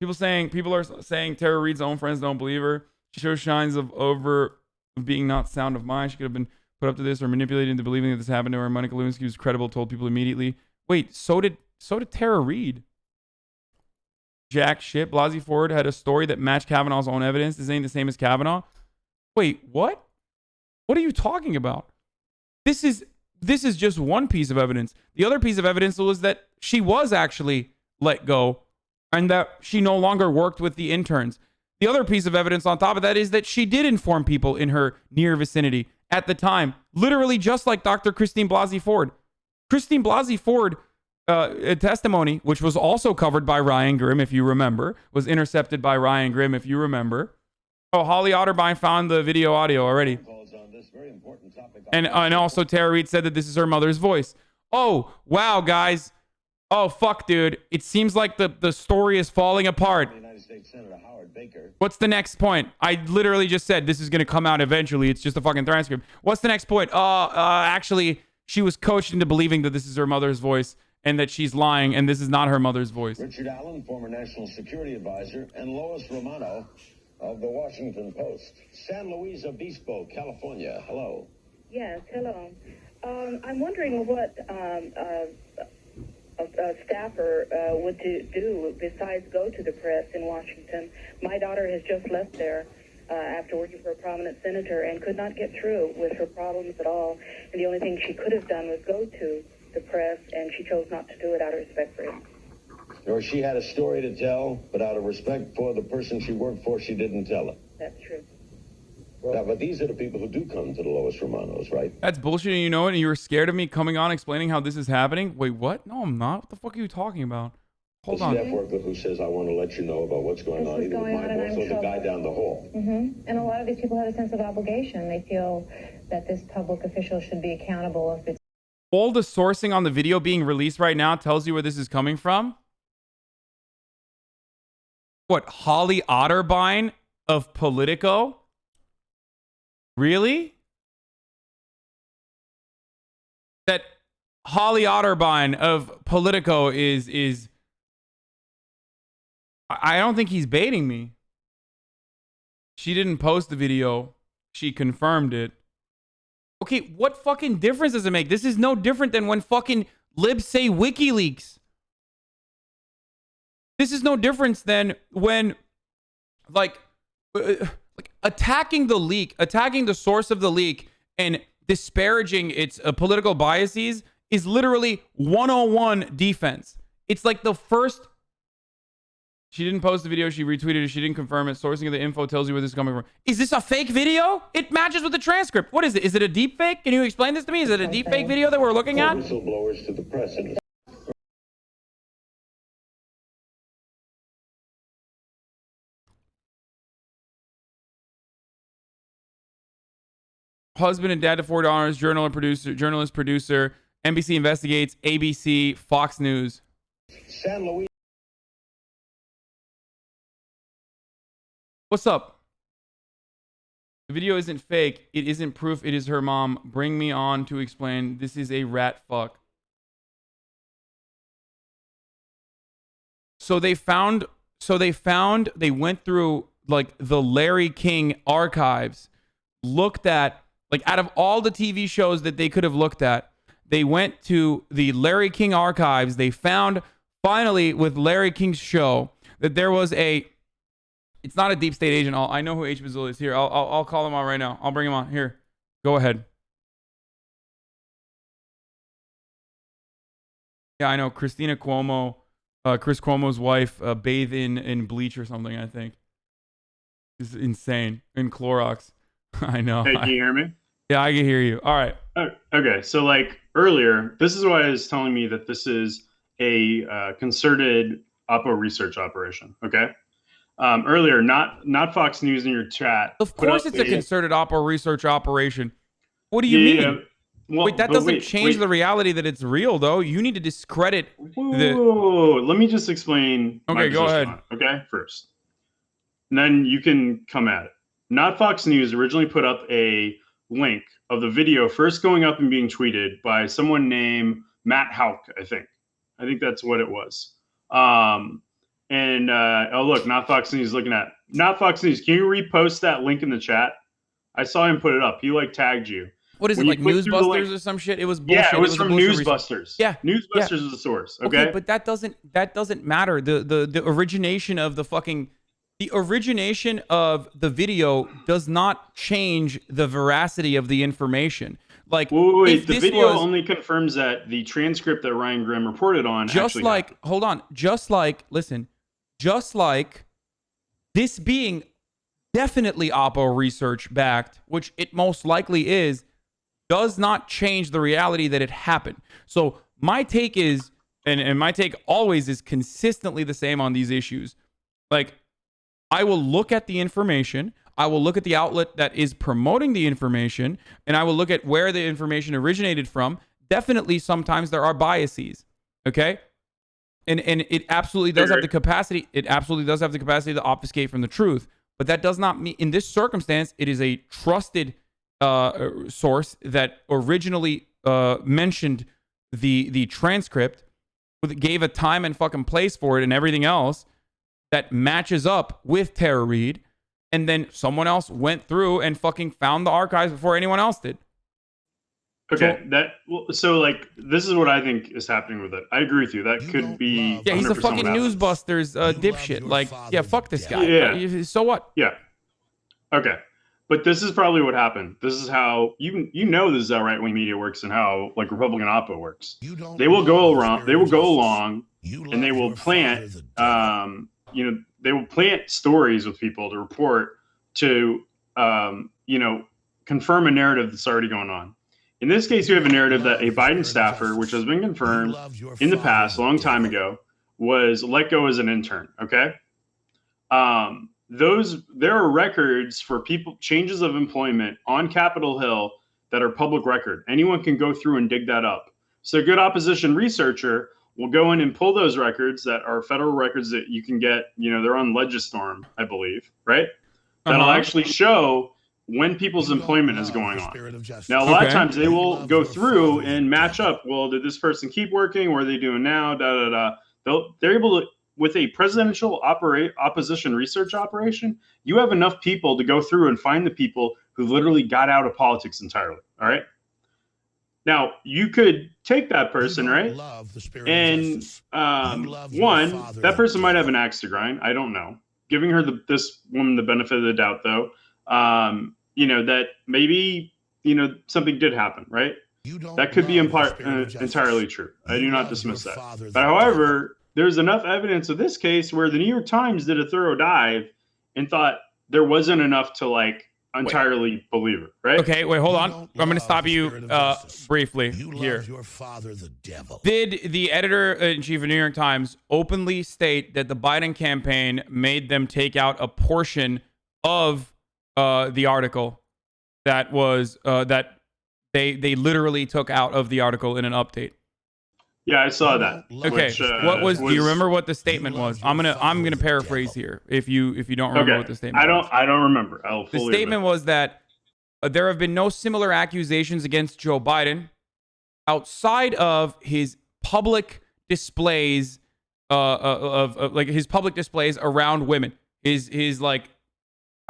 People are saying Tara Reade's own friends don't believe her. She shows signs of being not sound of mind. She could have been put up to this or manipulated into believing that this happened to her. Monica Lewinsky was credible, told people immediately. Wait, so did Tara Reade. Jack shit. Blasey Ford had a story that matched Kavanaugh's own evidence. This ain't the same as Kavanaugh. Wait, what? What are you talking about? This is just one piece of evidence. The other piece of evidence was that she was actually let go and that she no longer worked with the interns. The other piece of evidence on top of that is that she did inform people in her near vicinity at the time, literally just like Dr. Christine Blasey Ford. Christine Blasey Ford testimony, which was also covered by Ryan Grimm, if you remember, was intercepted by Ryan Grimm, if you remember. Oh, Holly Otterbein found the video audio already. And also Tara Reade said that this is her mother's voice. Oh, wow, guys. Oh, fuck, dude. It seems like the story is falling apart. What's the next point? I literally just said this is going to come out eventually. It's just a fucking transcript. What's the next point? Actually, she was coached into believing that this is her mother's voice and that she's lying and this is not her mother's voice. Richard Allen, former National Security Advisor, and Lois Romano of the Washington Post. San Luis Obispo, California. Hello. Yes, hello. I'm wondering what a staffer would do besides go to the press in Washington. My daughter has just left there after working for a prominent senator and could not get through with her problems at all. And the only thing she could have done was go to the press, and she chose not to do it out of respect for him. Or she had a story to tell, but out of respect for the person she worked for, she didn't tell it. That's true. Now, but these are the people who do come to the Lois Romanos, right? That's bullshit, and you know it, and you were scared of me coming on explaining how this is happening? Wait, what? No, I'm not. What the fuck are you talking about? Hold on. The staff worker who says, I want to let you know about what's going on, either with my boss or the guy down the hall. And a lot of these people have a sense of obligation. They feel that this public official should be accountable if it's... All the sourcing on the video being released right now tells you where this is coming from? What, Holly Otterbein of Politico? Really? That Holly Otterbein of Politico is I don't think he's baiting me. She didn't post the video. She confirmed it. Okay, what fucking difference does it make? This is no different than when fucking libs say WikiLeaks. This is no difference than when, like attacking the leak, attacking the source of the leak, and disparaging its political biases is literally 101 defense. It's like the first. She didn't post the video. She retweeted it. She didn't confirm it. Sourcing of the info tells you where this is coming from. Is this a fake video? It matches with the transcript. What is it? Is it a deep fake? Can you explain this to me? Is it a deep fake video that we're looking at? Whistleblowers to the press. Husband and dad to $4. Journalist, producer. NBC investigates. ABC, Fox News. San Luis. What's up? The video isn't fake. It isn't proof. It is her mom. Bring me on to explain. This is a rat fuck. They went through like the Larry King archives, looked at, like, out of all the TV shows that they could have looked at, they went to the Larry King archives. They found finally with Larry King's show that there was it's not a deep state agent. I know who H. Bazil is here. I'll call him on right now. I'll bring him on. Here, go ahead. Yeah, I know. Christina Cuomo, Chris Cuomo's wife, bathe in bleach or something, I think. It's insane. In Clorox. I know. Hey, can you hear me? Yeah, I can hear you. All right. Okay, so like earlier, this is why I was telling me that this is a concerted Oppo research operation, okay? Earlier, not Fox News in your chat. Of course it's a concerted Oppo research operation. What do you mean? Yeah. Well, wait, that doesn't change the reality that it's real, though. You need to discredit Whoa, let me just explain. Okay, go ahead. Okay, first. And then you can come at it. Not Fox News originally put up a link of the video first going up and being tweeted by someone named Matt Houck, I think. I think that's what it was. And oh look, not Fox News looking at not Fox News. Can you repost that link in the chat? I saw him put it up. He like tagged you. What is When it, you like click through the link- Newsbusters or some shit? It was bullshit. Yeah, it was a from bullshit research. Newsbusters. Yeah, Newsbusters is the source. Okay, but that doesn't matter. The origination of the origination of the video does not change the veracity of the information. Like, wait, the video only confirms that the transcript that Ryan Grimm reported on actually happened. Hold on, just like this being definitely Oppo research backed, which it most likely is, does not change the reality that it happened. So my take is, and my take always is consistently the same on these issues. Like, I will look at the information, I will look at the outlet that is promoting the information, and I will look at where the information originated from. Definitely, sometimes there are biases, okay? And it absolutely does have the capacity. It absolutely does have the capacity to obfuscate from the truth. But that does not mean, in this circumstance, it is a trusted source that originally mentioned the transcript, gave a time and fucking place for it and everything else that matches up with Tara Reade, and then someone else went through and fucking found the archives before anyone else did. Okay, so like this is what I think is happening with it. I agree with you. That could be. Yeah, he's a fucking Newsbusters dipshit. Like, yeah, fuck this guy. Yeah. So what? Yeah. Okay, but this is probably what happened. This is how this is how right wing media works and how like Republican Oppo works. They will go around. They will go along, and they will plant. They will plant stories with people to report to confirm a narrative that's already going on. In this case, you have a narrative that a Biden staffer, which has been confirmed in the past, a long time ago, was let go as an intern. Okay, there are records for people changes of employment on Capitol Hill that are public record. Anyone can go through and dig that up. So a good opposition researcher will go in and pull those records that are federal records that you can get. They're on Legistorm, I believe, right? That'll actually show when people's employment is going on. Now, a lot of times they will go through and match up. Well, did this person keep working? What are they doing now? They're able to, with a presidential opposition research operation, you have enough people to go through and find the people who literally got out of politics entirely. All right. Now, you could take that person, right? And that person might have an axe to grind. I don't know. Giving her this woman the benefit of the doubt, though. That maybe, something did happen, right? That could be entirely true. I do not dismiss that. But however, there's enough evidence of this case where the New York Times did a thorough dive and thought there wasn't enough to entirely believe it, right? Okay, wait, hold on. I'm going to stop you briefly here. Did the editor-in-chief of New York Times openly state that the Biden campaign made them take out a portion of the article that was that they literally took out of the article in an update? Yeah, I saw that. Okay, do you remember what the statement was? I'm gonna paraphrase here. If you don't remember what the statement was. I don't remember. The statement was that there have been no similar accusations against Joe Biden outside of his public displays of his public displays around women. His like.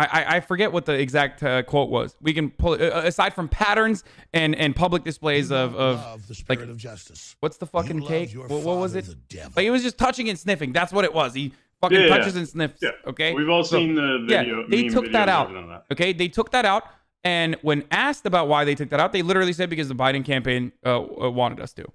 I forget what the exact quote was. We can pull it aside from patterns and public displays of justice. What's the fucking cake? What was it? Like, he was just touching and sniffing. That's what it was. He fucking touches and sniffs. Yeah. Okay. We've all seen the video. Yeah, they took that out. Okay, they took that out. And when asked about why they took that out, they literally said because the Biden campaign wanted us to.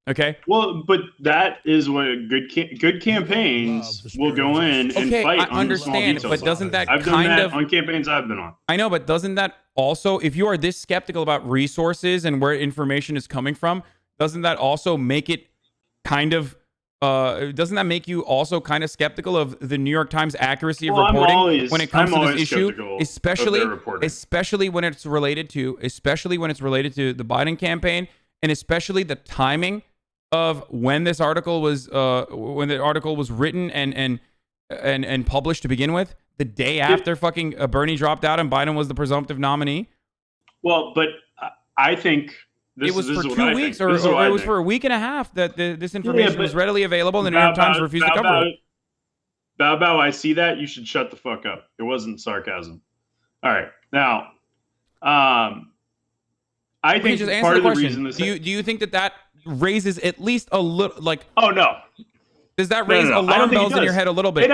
Okay. Well, but that is what good campaigns will go in and fight. I understand, but doesn't that I've done that on campaigns I've been on. I know, but doesn't that also, if you are this skeptical about resources and where information is coming from, doesn't that also make it kind of doesn't that make you also kind of skeptical of the New York Times accuracy of reporting when it comes to this issue, especially when it's related to the Biden campaign, and especially the timing of when this article was written and published to begin with, the day after fucking Bernie dropped out and Biden was the presumptive nominee. Well, but I think it was for 2 weeks, or it was for a week and a half that this information was readily available, and the New York Times refused to cover it. Bow Bow, I see that. You should shut the fuck up. It wasn't sarcasm. All right. Now, I think just answer part the of the question. reason this... Do you think that raises at least a little, like... Oh, no. Does that raise alarm bells in your head a little bit?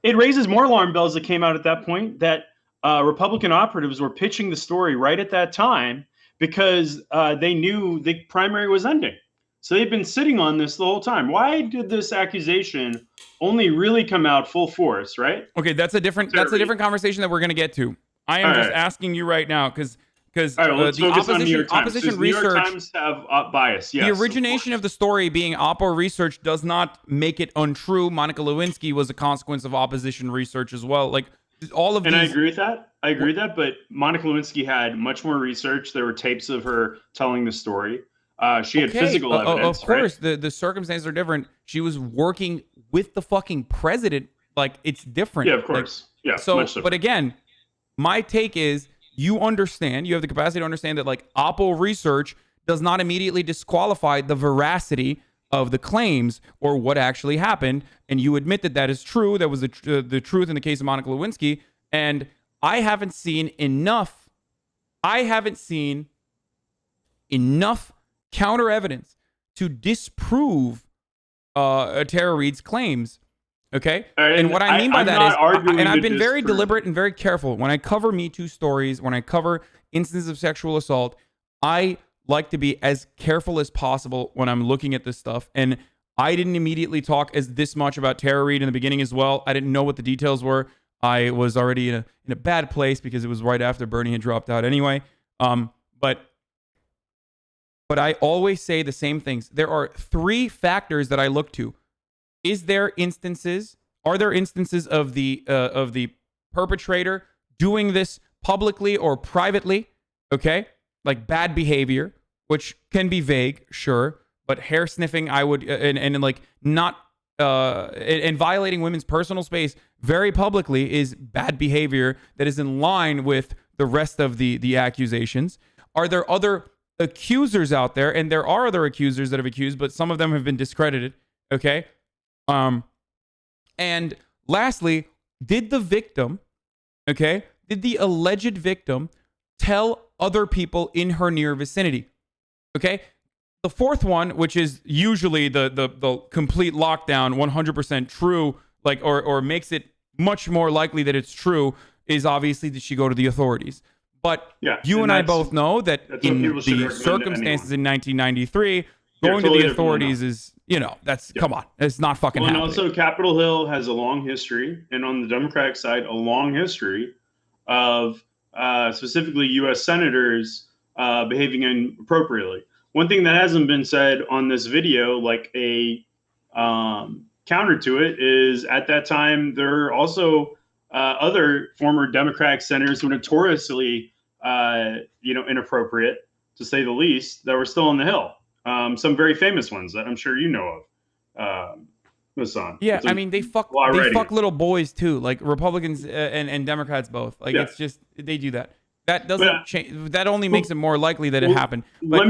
It raises more alarm bells that came out at that point that Republican operatives were pitching the story right at that time because they knew the primary was ending. So they've been sitting on this the whole time. Why did this accusation only really come out full force, right? Okay, that's a different conversation that we're going to get to. I am just asking you right now because the opposition research... New York Times have bias, yes. The origination of the story being Oppo research does not make it untrue. Monica Lewinsky was a consequence of opposition research as well. Like, all of these... I agree with that. But Monica Lewinsky had much more research. There were tapes of her telling the story. She had physical evidence. Of course, right? the circumstances are different. She was working with the fucking president. Like, it's different. Yeah, of course. Like, so, but again, my take is you have the capacity to understand that, like, Oppo research does not immediately disqualify the veracity of the claims or what actually happened. And you admit that is true. That was the truth in the case of Monica Lewinsky. And I haven't seen enough counter evidence to disprove Tara Reade's claims. Okay? And what I mean by that is, and I've been very deliberate and very careful. When I cover Me Too stories, when I cover instances of sexual assault, I like to be as careful as possible when I'm looking at this stuff. And I didn't immediately talk this much about Tara Reade in the beginning as well. I didn't know what the details were. I was already in a bad place because it was right after Bernie had dropped out anyway. But I always say the same things. There are 3 factors that I look to. Are there instances of the perpetrator doing this publicly or privately? Okay, like bad behavior, which can be vague, sure, but hair sniffing, I would, and like not and violating women's personal space very publicly is bad behavior that is in line with the rest of the accusations. Are there other accusers out there? And there are other accusers that have accused, but some of them have been discredited. Okay. And lastly, did the alleged victim tell other people in her near vicinity? Okay. The 4th one, which is usually the complete lockdown, 100% true, like, or makes it much more likely that it's true, is obviously did she go to the authorities? But you and I both know that in the circumstances in 1993, going to the authorities is, come on, it's not fucking happening. And also Capitol Hill has a long history, and on the Democratic side, a long history of specifically U.S. senators behaving inappropriately. One thing that hasn't been said on this video, like a counter to it, is at that time there are also other former Democratic senators who were notoriously, inappropriate, to say the least, that were still on the Hill. Some very famous ones that I'm sure you know of, Hasan. Yeah, I mean, they fuck little boys too, like Republicans and Democrats both. Like, it's just, they do that. That doesn't change. That only makes it more likely that it happened. But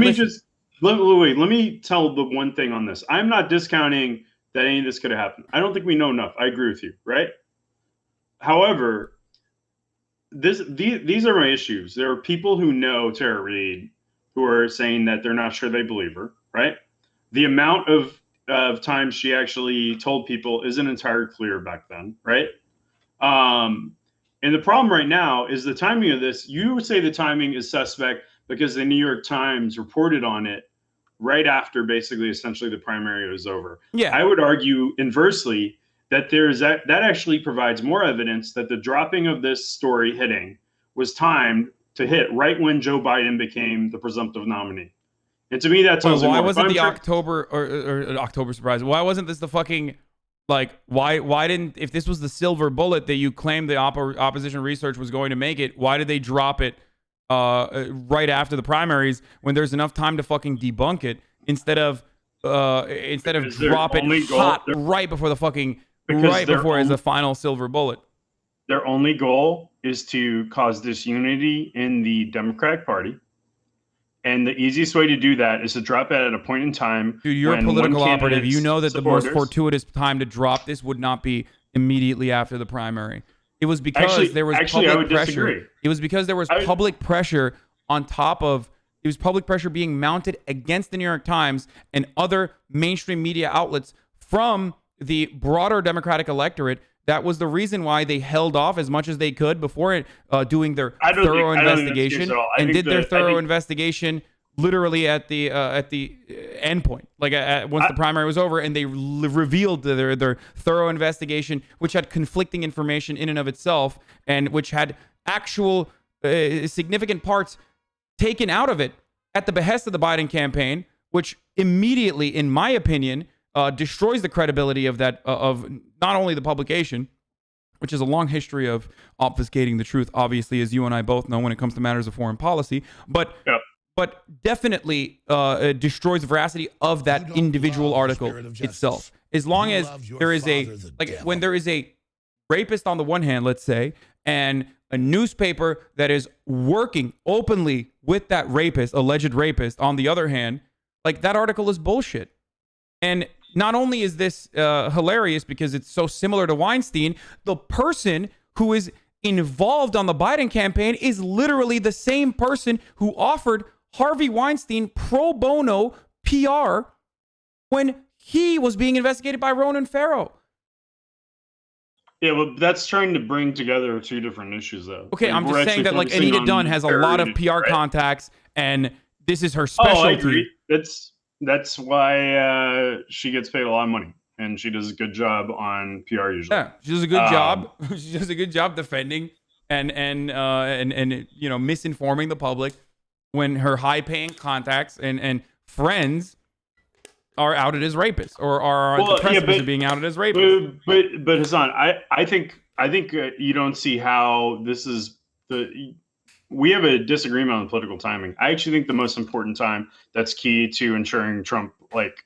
let me tell the one thing on this. I'm not discounting that any of this could have happened. I don't think we know enough. I agree with you, right? However, these are my issues. There are people who know Tara Reade who are saying that they're not sure they believe her, right? The amount of times she actually told people isn't entirely clear back then, right? And the problem right now is the timing of this. You would say the timing is suspect because the New York Times reported on it right after basically essentially the primary was over. Yeah. I would argue inversely that that actually provides more evidence that the dropping of this story hitting was timed to hit right when Joe Biden became the presumptive nominee. And to me, that tells me more. Why wasn't the October or October surprise? Why wasn't this the fucking, like, why didn't, if this was the silver bullet that you claimed the opposition research was going to make it, why did they drop it right after the primaries when there's enough time to fucking debunk it instead of drop it hot right before the fucking, right before it's the final silver bullet? Their only goal is to cause disunity in the Democratic Party. And the easiest way to do that is to drop it at a point in time. Dude, you're a political operative. You know that the most fortuitous time to drop this would not be immediately after the primary. It was because there was public pressure. It was because there was public pressure on top of. It was public pressure being mounted against the New York Times and other mainstream media outlets from the broader Democratic electorate. That was the reason why they held off as much as they could before doing their thorough investigation, and did their thorough investigation literally at the end point, like once the primary was over, and they revealed their thorough investigation, which had conflicting information in and of itself, and which had actual significant parts taken out of it at the behest of the Biden campaign, which immediately, in my opinion, destroys the credibility of that of not only the publication, which is a long history of obfuscating the truth, obviously, as you and I both know when it comes to matters of foreign policy, but definitely destroys the veracity of that individual article itself. As long as there is when there is a rapist on the one hand, let's say, and a newspaper that is working openly with that rapist, alleged rapist, on the other hand, like, that article is bullshit. And not only is this hilarious because it's so similar to Weinstein, the person who is involved on the Biden campaign is literally the same person who offered Harvey Weinstein pro bono PR when he was being investigated by Ronan Farrow. Yeah, well, that's trying to bring together two different issues, though. Okay, I'm just saying that, like, Anita Dunn has a lot of PR contacts, and this is her specialty. Oh, I agree. That's why she gets paid a lot of money, and she does a good job on PR usually. Yeah, she does a good job. She does a good job defending and misinforming the public when her high-paying contacts and friends are outed as rapists, or are the precipice of being outed as rapists. But Hasan, I think you don't see how this is we have a disagreement on political timing. I actually think the most important time that's key to ensuring Trump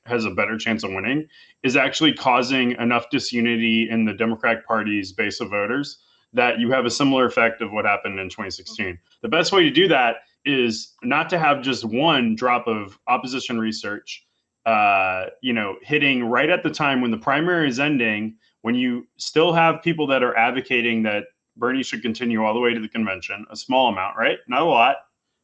has a better chance of winning is actually causing enough disunity in the Democratic Party's base of voters that you have a similar effect of what happened in 2016. The best way to do that is not to have just one drop of opposition research hitting right at the time when the primary is ending, when you still have people that are advocating that Bernie should continue all the way to the convention, a small amount, right? Not a lot,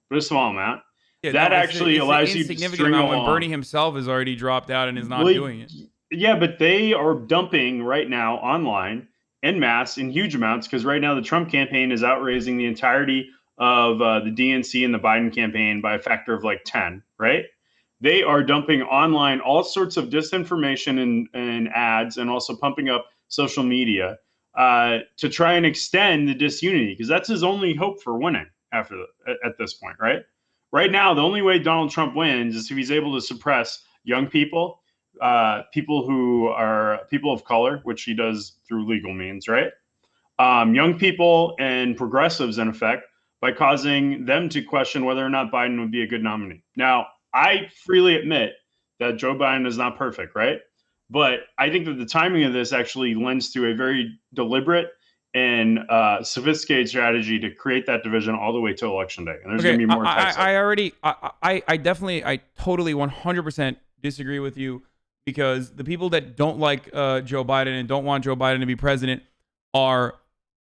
but a small amount. Yeah, that actually allows you to string along. When Bernie himself has already dropped out and is not doing it. Yeah, but they are dumping right now online en masse in huge amounts, because right now the Trump campaign is outraising the entirety of the DNC and the Biden campaign by a factor of 10, right? They are dumping online all sorts of disinformation and ads, and also pumping up social media to try and extend the disunity, because that's his only hope for winning at this point, right? Right now, the only way Donald Trump wins is if he's able to suppress young people, people who are people of color, which he does through legal means, right? Young people and progressives, in effect, by causing them to question whether or not Biden would be a good nominee. Now, I freely admit that Joe Biden is not perfect, right? But I think that the timing of this actually lends to a very deliberate and sophisticated strategy to create that division all the way to Election Day. And there's going to be more text. I totally 100% disagree with you, because the people that don't like Joe Biden and don't want Joe Biden to be president are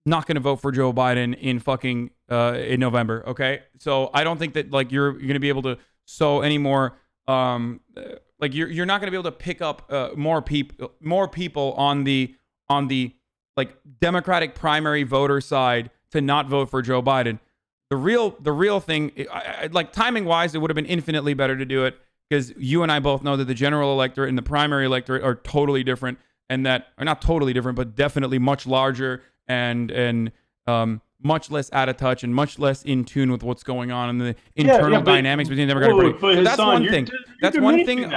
not going to vote for Joe Biden in November. Okay, so I don't think that you're going to be able to sow any more. You're not going to be able to pick up more people on the Democratic primary voter side to not vote for Joe Biden. The real thing, timing wise, it would have been infinitely better to do it, because you and I both know that the general electorate and the primary electorate are totally different, and that are not totally different, but definitely much larger and much less out of touch and much less in tune with what's going on in the internal dynamics between the Democratic Party. So that's one thing. That's one thing.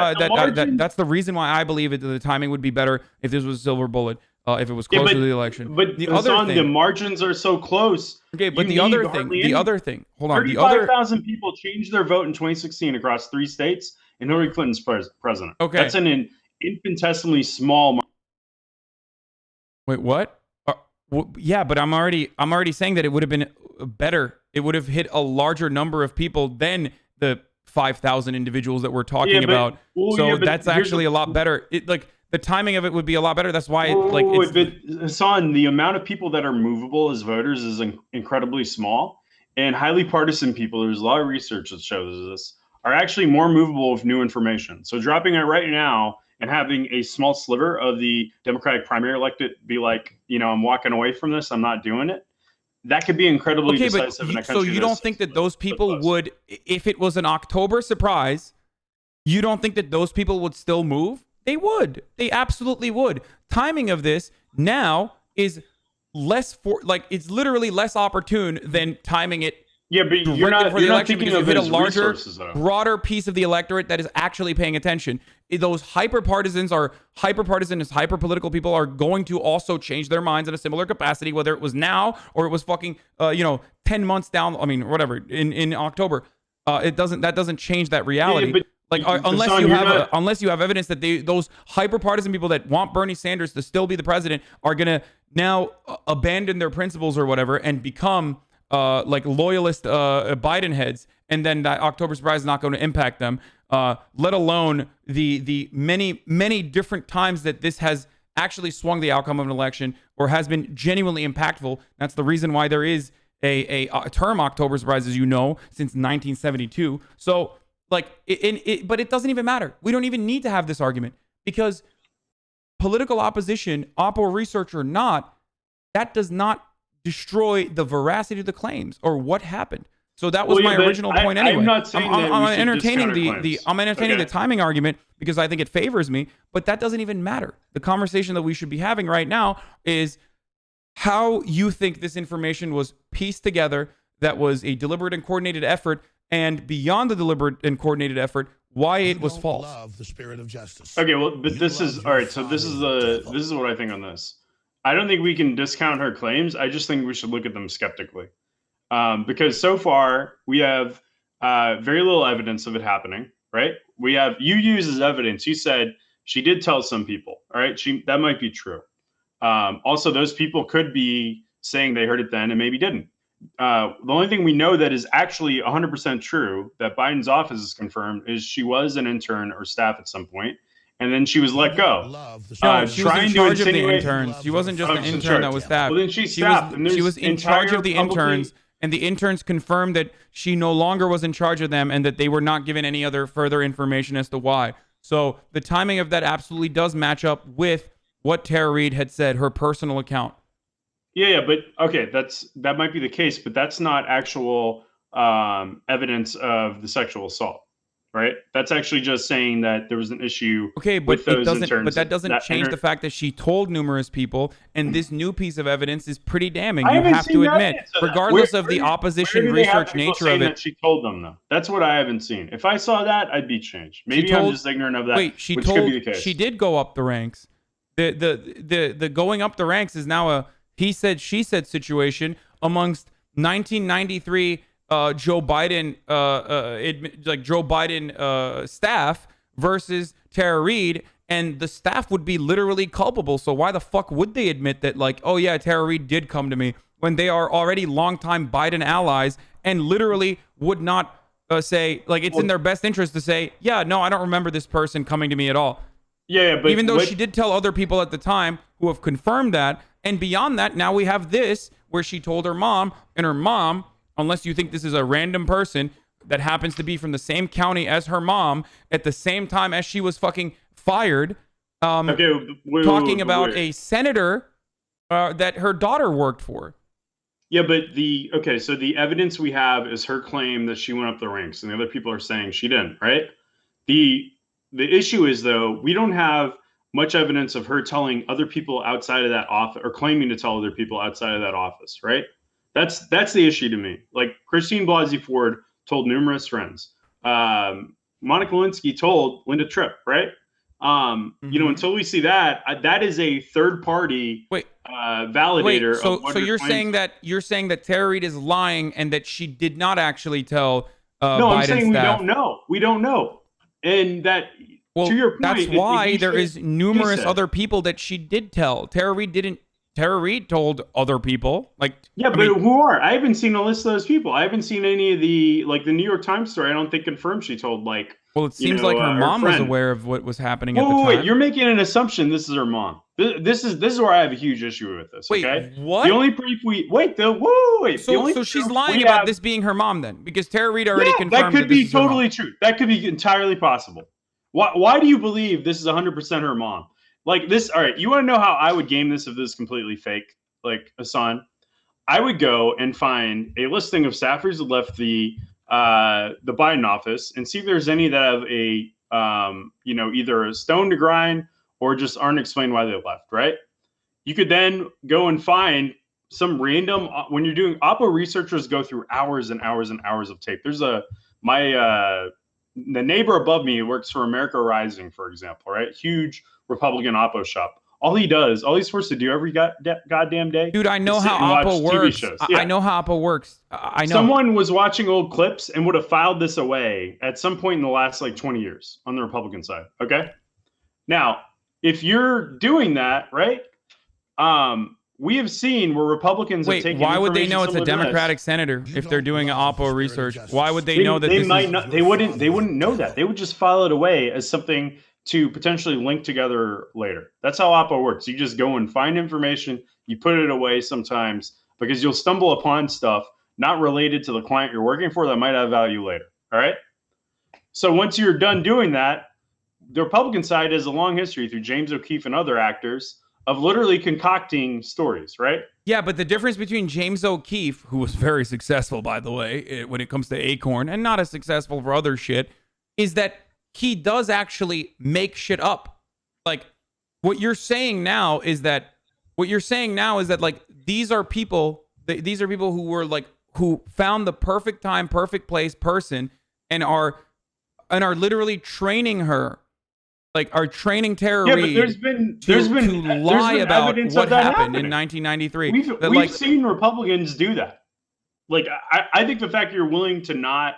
That's the reason why I believe the timing would be better if this was a silver bullet. If it was closer to the election. But the margins are so close. Okay, but the other thing. Hold on. 35,000 people changed their vote in 2016 across 3 states, and Hillary Clinton's president. Okay, that's an infinitesimally small. Wait, what? Yeah, but I'm already saying that it would have been better. It would have hit a larger number of people than the 5,000 individuals that we're talking about. That's actually a lot better. the timing of it would be a lot better. That's why, but Hasan, the amount of people that are movable as voters is incredibly small, and highly partisan people. There's a lot of research that shows this are actually more movable with new information. So dropping it right now and having a small sliver of the Democratic primary elected be like, I'm walking away from this. I'm not doing it. That could be incredibly decisive in a country. So you don't think that those people would, if it was an October surprise, you don't think that those people would still move? They would. They absolutely would. Timing of this now is it's literally less opportune than timing it. Yeah, but you're not thinking of hit a larger, resources, broader piece of the electorate that is actually paying attention. Those hyper-partisans as hyper-political people are going to also change their minds in a similar capacity, whether it was now or it was fucking, 10 months down, whatever, in October. That doesn't change that reality. Yeah, unless you have evidence that those hyper-partisan people that want Bernie Sanders to still be the president are going to now abandon their principles or whatever and become loyalist Biden heads, and then that October surprise is not going to impact them, let alone the many different times that this has actually swung the outcome of an election or has been genuinely impactful. That's the reason why there is a term October surprise, as you know, since 1972. So but it doesn't even matter. We don't even need to have this argument because political opposition, Oppo research or not, that does not destroy the veracity of the claims or what happened. So that was my original point anyway. I'm not saying I'm entertaining the timing argument because I think it favors me, but that doesn't even matter. The conversation that we should be having right now is how you think this information was pieced together, that was a deliberate and coordinated effort, and beyond the deliberate and coordinated effort, why it was false. Love the spirit of justice. Okay, well, but this is all right. So this is what I think on this. I don't think we can discount her claims. I just think we should look at them skeptically, because so far we have very little evidence of it happening. Right? You use as evidence. You said she did tell some people. All right, that might be true. Also, those people could be saying they heard it then and maybe didn't. The only thing we know that is actually 100% true that Biden's office has confirmed is she was an intern or staff at some point, and then she was let go. She was in charge of the interns. She wasn't just an intern that was staff. Well, then she's staff. She was in charge of the interns, and the interns confirmed that she no longer was in charge of them and that they were not given any other further information as to why. So the timing of that absolutely does match up with what Tara Reade had said, her personal account. Yeah, but okay, that might be the case, but that's not actual evidence of the sexual assault, right? That's actually just saying that there was an issue. Okay, but that doesn't change the fact that she told numerous people, and this new piece of evidence is pretty damning. You have to admit, regardless of the opposition research nature of it. That she told them though. That's what I haven't seen. If I saw that, I'd be changed. Maybe I'm just ignorant of that. Wait, which could be the case. She did go up the ranks. The going up the ranks is now a he said, she said situation amongst 1993 Joe Biden, Joe Biden staff versus Tara Reade, and the staff would be literally culpable. So why the fuck would they admit that, like, oh yeah, Tara Reade did come to me, when they are already longtime Biden allies and literally would not say, like, it's in their best interest to say, yeah, no, I don't remember this person coming to me at all. Yeah, but even though she did tell other people at the time who have confirmed that. And beyond that, now we have this where she told her mom, and her mom, unless you think this is a random person that happens to be from the same county as her mom at the same time as she was fucking fired, talking about a senator that her daughter worked for. Yeah, but so the evidence we have is her claim that she went up the ranks, and the other people are saying she didn't, right? The issue is, though, we don't have much evidence of her telling other people outside of that office, or claiming to tell other people outside of that office, right? That's the issue to me. Like, Christine Blasey Ford told numerous friends. Monica Lewinsky told Linda Tripp, right? Until we see that, that is a third party validator. So you're saying that Tara Reade is lying and that she did not actually tell No, Biden's I'm saying staff. we don't know. And that, to your point, that's why there is numerous other people that she did tell. Tara Reade didn't Tara Reade told other people. Like, yeah, but who are? I haven't seen a list of those people. I haven't seen any of the the New York Times story. I don't think confirmed she told well, it seems like her mom was aware of what was happening at the time. Wait, you're making an assumption. This is her mom. This is where I have a huge issue with this. Wait, okay, what? The only brief we wait. So she's lying about this being her mom then, because Tara Reade already confirmed that could be this is her totally mom. true. That could be entirely possible. Why do you believe this is 100% her mom? Like this. All right, you want to know how I would game this if this is completely fake? Like Hasan, I would go and find a listing of staffers that left the Biden office and see if there's any that have a either a stone to grind or just aren't explained why they left. Right? You could then go and find some random when you're doing Oppo researchers go through hours and hours and hours of tape. There's the neighbor above me works for America Rising, for example, right? Huge Republican Oppo shop. All he's forced to do every goddamn day. Dude, I know how Oppo works. I know how Oppo works. I know. Someone was watching old clips and would have filed this away at some point in the last 20 years on the Republican side. Okay. Now, if you're doing that, right? We have seen where Republicans have taken. Why would they know it's a Democratic senator if they're doing Oppo research? Why would they know that they might not? They wouldn't know that. They would just file it away as something to potentially link together later. That's how Oppo works. You just go and find information, you put it away sometimes because you'll stumble upon stuff not related to the client you're working for that might have value later. All right. So once you're done doing that, the Republican side has a long history through James O'Keefe and other actors of literally concocting stories, right? Yeah, but the difference between James O'Keefe, who was very successful, by the way, when it comes to Acorn, and not as successful for other shit, is that he does actually make shit up. Like, what you're saying now is that these are people who were who found the perfect time, perfect place person and are literally training her, are training Tara Reade to lie about what happened in 1993. We've seen Republicans do that. I think the fact you're willing to not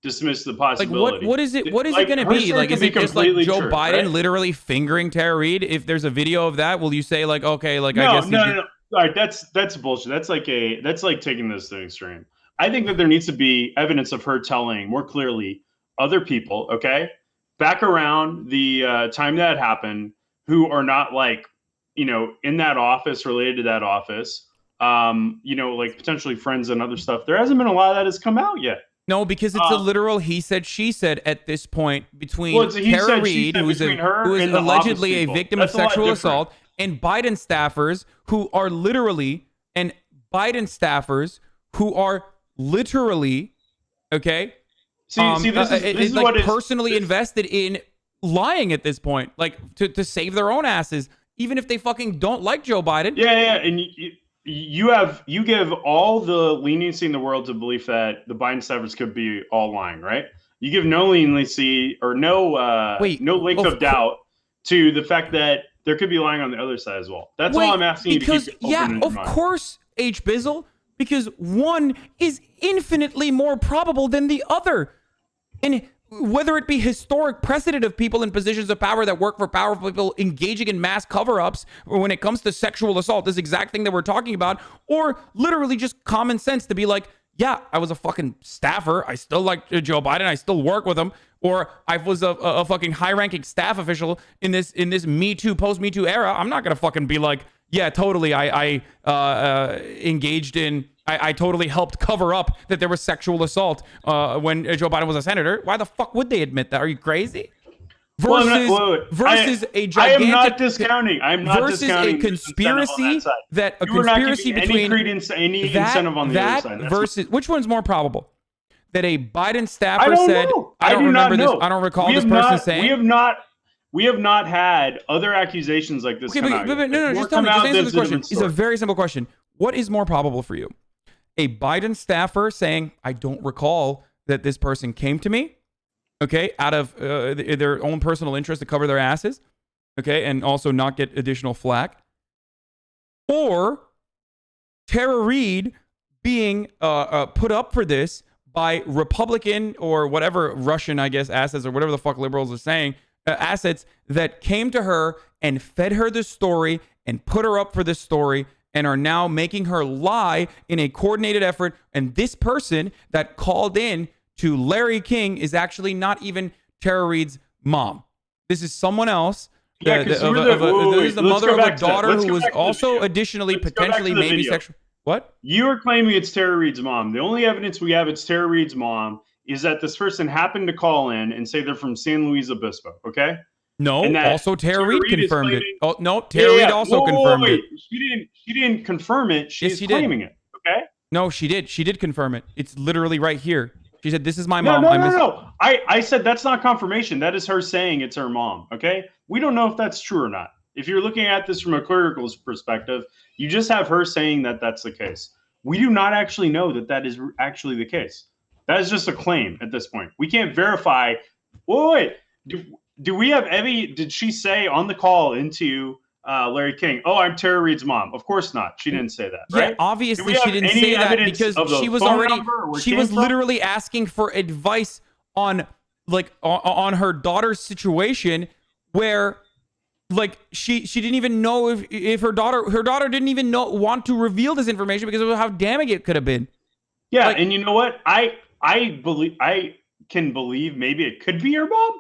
dismiss the possibility. What is it? What is it going to be? Is it just Joe Biden right? literally fingering Tara Reade? If there's a video of that, will you say okay, I guess no. All right, that's bullshit. That's like taking this to the extreme. I think that there needs to be evidence of her telling more clearly other people, okay, back around the time that happened, who are not in that office, related to that office, potentially friends and other stuff. There hasn't been a lot of that has come out yet. No, because it's a literal he said, she said at this point between Tara Reade, who is allegedly a victim of sexual assault, and Biden staffers who are literally, okay? This is what personally invested in lying at this point, to save their own asses, even if they fucking don't like Joe Biden. Yeah, and you give all the leniency in the world to believe that the Biden staffers could be all lying, right? You give no leniency or no length of doubt to the fact that there could be lying on the other side as well. That's all I'm asking you to keep open in your mind. Course, H. Bizzle, because one is infinitely more probable than the other. And whether it be historic precedent of people in positions of power that work for powerful people engaging in mass cover-ups, or when it comes to sexual assault, this exact thing that we're talking about, or literally just common sense to be yeah, I was a fucking staffer. I still like Joe Biden. I still work with him. Or I was a fucking high-ranking staff official in this Me Too, post-Me Too era. I'm not going to fucking be yeah, totally. I engaged in... I totally helped cover up that there was sexual assault when Joe Biden was a senator. Why the fuck would they admit that? Are you crazy? Versus a gigantic... I am not discounting. Versus a conspiracy between... Any incentive on the other side. Versus... Which one's more probable? That a Biden staffer said... I don't remember this. I don't recall this person saying... We have not had other accusations like this come out. No, just tell me. Just answer this question. It's a very simple question. What is more probable for you? A Biden staffer saying, I don't recall that this person came to me, okay, out of their own personal interest to cover their asses, okay, and also not get additional flack. Or Tara Reade being put up for this by Republican or whatever Russian, I guess, assets or whatever the fuck liberals are saying, assets that came to her and fed her this story and put her up for this story and are now making her lie in a coordinated effort. And this person that called in to Larry King is actually not even Tara Reade's mom. This is someone else. Yeah, This because is the mother of a daughter who was also additionally potentially maybe sexual. What? You are claiming it's Tara Reade's mom. The only evidence we have it's Tara Reade's mom is that this person happened to call in and say they're from San Luis Obispo. Okay. No, And that also Tara Reade confirmed it. Oh no, Yeah, Tara Reade also confirmed it. She didn't confirm it. She's she did. claiming it. Okay. No, she did. She did confirm it. It's literally right here. She said, "This is my No, mom." no. I said that's not confirmation. That is her saying it's her mom. Okay. We don't know if that's true or not. If you're looking at this from a clerical perspective, you just have her saying that that's the case. We do not actually know that that is actually the case. That is just a claim at this point. We can't verify. Wait. Do we have any? Did she say on the call into Larry King, "Oh, I'm Tara Reade's mom"? Of course not. She didn't say that. Right? Yeah, obviously she didn't say that because she was already. She was literally asking for advice on on her daughter's situation, where she didn't even know if her daughter didn't even want to reveal this information because of how damning it could have been. Yeah, and you know what? I can believe maybe it could be her mom,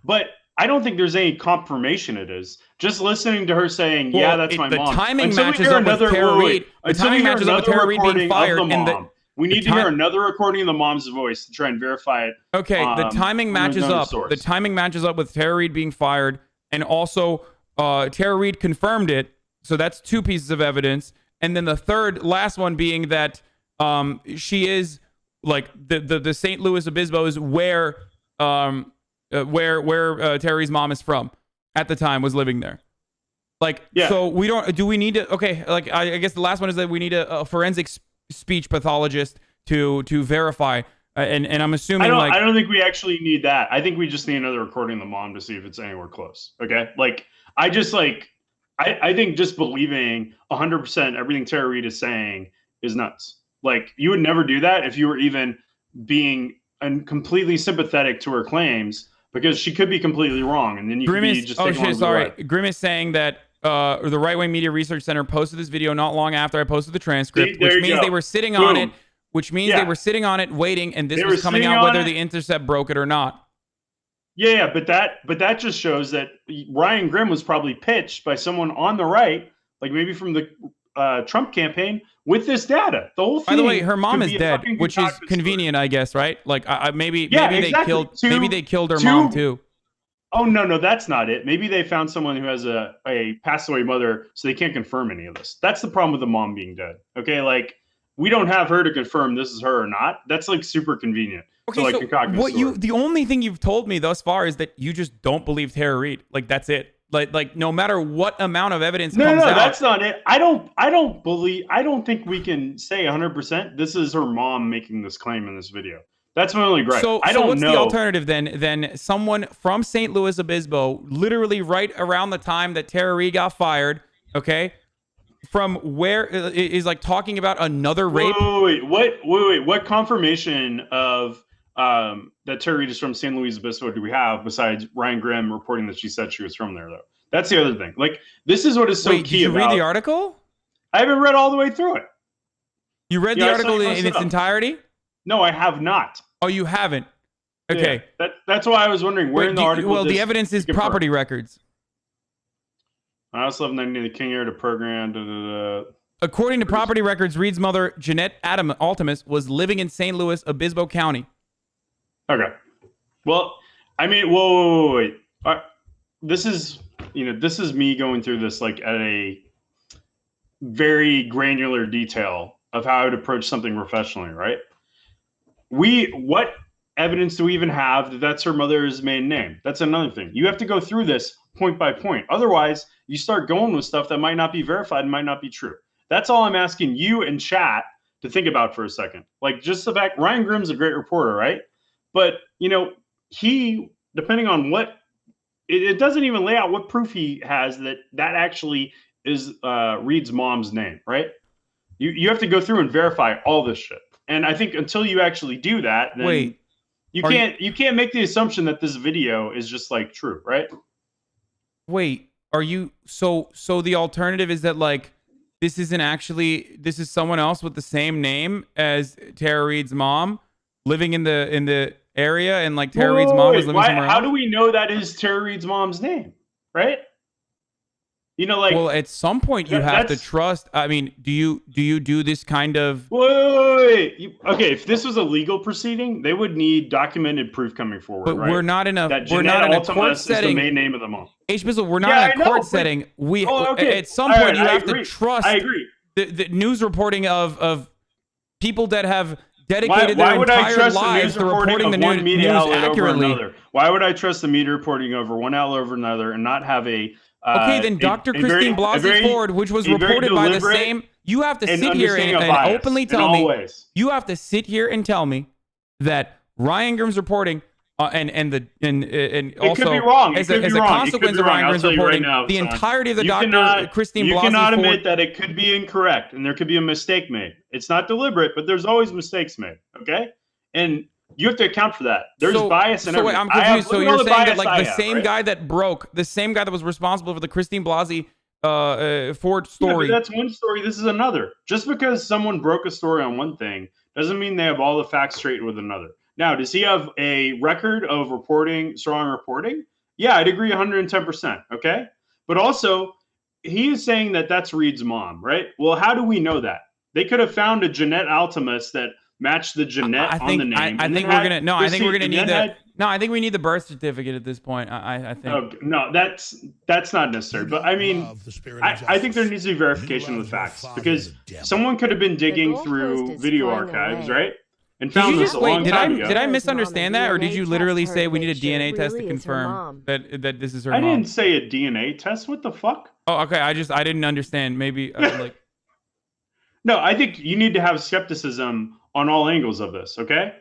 but I don't think there's any confirmation it is. Just listening to her saying, "Yeah, that's my mom." The timing matches up with Tara Reade. The timing matches up with Tara Reade being fired, and we need to hear another recording of the mom's voice to try and verify it. Okay, the timing matches up. The timing matches up with Tara Reade being fired, and also Tara Reade confirmed it. So that's two pieces of evidence, and then the last one being that she is the St. Louis Obispo is where Terry's mom is from at the time, was living there. So we don't. Do we need to? Okay, I guess the last one is that we need a forensic speech pathologist to verify. And I'm assuming I don't think we actually need that. I think we just need another recording of the mom to see if it's anywhere close. Okay, I think just believing 100% everything Tara Reade is saying is nuts. You would never do that if you were even being completely sympathetic to her claims, because she could be completely wrong, and then you could be just Grim is saying that the Right Wing Media Research Center posted this video not long after I posted the transcript, which means they were sitting on it. Which means they were sitting on it, waiting, and this was coming out whether the Intercept broke it or not. Yeah, but that just shows that Ryan Grimm was probably pitched by someone on the right, maybe from the Trump campaign, with this data. The whole thing. By the way, her mom is dead, which is convenient, I guess, right? Maybe they killed her mom too. Oh no, that's not it. Maybe they found someone who has a passed away mother, so they can't confirm any of this. That's the problem with the mom being dead. Okay, we don't have her to confirm this is her or not. That's super convenient. Okay, so the only thing you've told me thus far is that you just don't believe Tara Reade. That's it. No matter what amount of evidence comes out. No, that's not it. I don't think we can say 100% this is her mom making this claim in this video. That's my only gripe. So what's the alternative then someone from St. Louis Obispo, literally right around the time that Tara Reade got fired, okay, from where is talking about another rape? Wait. What confirmation of that Tara Reade is from San Luis Obispo do we have besides Ryan Grimm reporting that she said she was from there, though? That's the other thing. This is what is so key. Did you read the article? I haven't read all the way through it. You read the article in its entirety? No, I have not. Oh, you haven't? Okay. Yeah, that's why I was wondering where in the article. Well, the evidence is property records. I also have 90 the King heir to program. According to property records, Reade's mother, Jeanette Altimus, was living in St. Louis Obispo County. Okay. Well, I mean, wait. This is me going through this at a very granular detail of how I would approach something professionally, right? What evidence do we even have that that's her mother's maiden name? That's another thing. You have to go through this point by point. Otherwise, you start going with stuff that might not be verified and might not be true. That's all I'm asking you and chat to think about for a second. Just the fact Ryan Grimm's a great reporter, right? But, he, depending on what, it doesn't even lay out what proof he has that actually is Reade's mom's name, right? You have to go through and verify all this shit. And I think until you actually do that, then you can't make the assumption that this video is just true, right? Wait, are you so the alternative is that this is someone else with the same name as Tara Reade's mom living in the area, and like Tara Reade's mom is living somewhere else? How do we know that is Tara Reade's mom's name, right? You know, like, well, at some point you have to trust. I mean, do you do this kind of? Wait. Okay, if this was a legal proceeding, they would need documented proof coming forward. But right? we're not in a that we're not in a court is setting. the main name of the mom. H-Bizzle, we're not in a court setting. At some point you have to trust. I agree. The news reporting of people that have dedicated their entire lives to reporting the news accurately. Why would I trust the media reporting over one outlet over another and not have a okay, then Dr. Christine Blasey Ford, which was reported by the same, you have to sit here and openly tell me. You have to sit here and tell me that Ryan Grimm's reporting and also could be wrong. as a consequence of Ryan Grimm's reporting, the entirety of the Dr. Christine Blasey Ford. You cannot admit that it could be incorrect and there could be a mistake made. It's not deliberate, but there's always mistakes made. Okay, and you have to account for that. There's bias in everything. I'm confused. So you're saying that like the same guy that broke, the same guy that was responsible for the Christine Blasey Ford story. Yeah, but that's one story. This is another. Just because someone broke a story on one thing doesn't mean they have all the facts straight with another. Now, does he have a record of reporting, strong reporting? Yeah, I'd agree 110%. Okay. But also, he is saying that that's Reade's mom, right? Well, how do we know that? They could have found a Jeanette Altimus that match the Jeanette on the name. I think we need the birth certificate at this point. I think. Oh, no, that's not necessary. But I mean, I think there needs to be verification of the facts because someone could have been digging through video archives, right? And found this a long time ago. Did I misunderstand that, or did you literally say we need a DNA test to confirm that this is her mom? I didn't say a DNA test. What the fuck? Oh, okay. I didn't understand. Maybe like. No, I think you need to have skepticism on all angles of this, okay?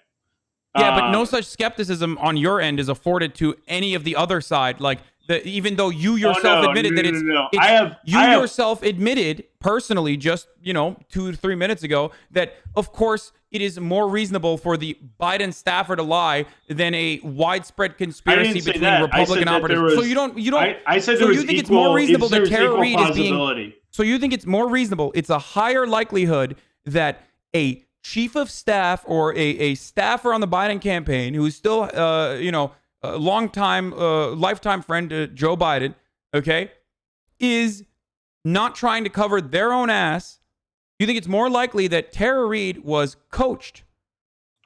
Yeah, but no such skepticism on your end is afforded to any of the other side. Like, even though you yourself admitted that it's yourself admitted personally just, 2 to 3 minutes ago that, of course, it is more reasonable for the Biden staffer to lie than a widespread conspiracy between Republican operatives. So you think it's more reasonable that Tara Reade is being... So you think it's more reasonable, it's a higher likelihood that a chief of staff or a staffer on the Biden campaign who is still, a lifetime friend to Joe Biden, okay, is not trying to cover their own ass. You think it's more likely that Tara Reade was coached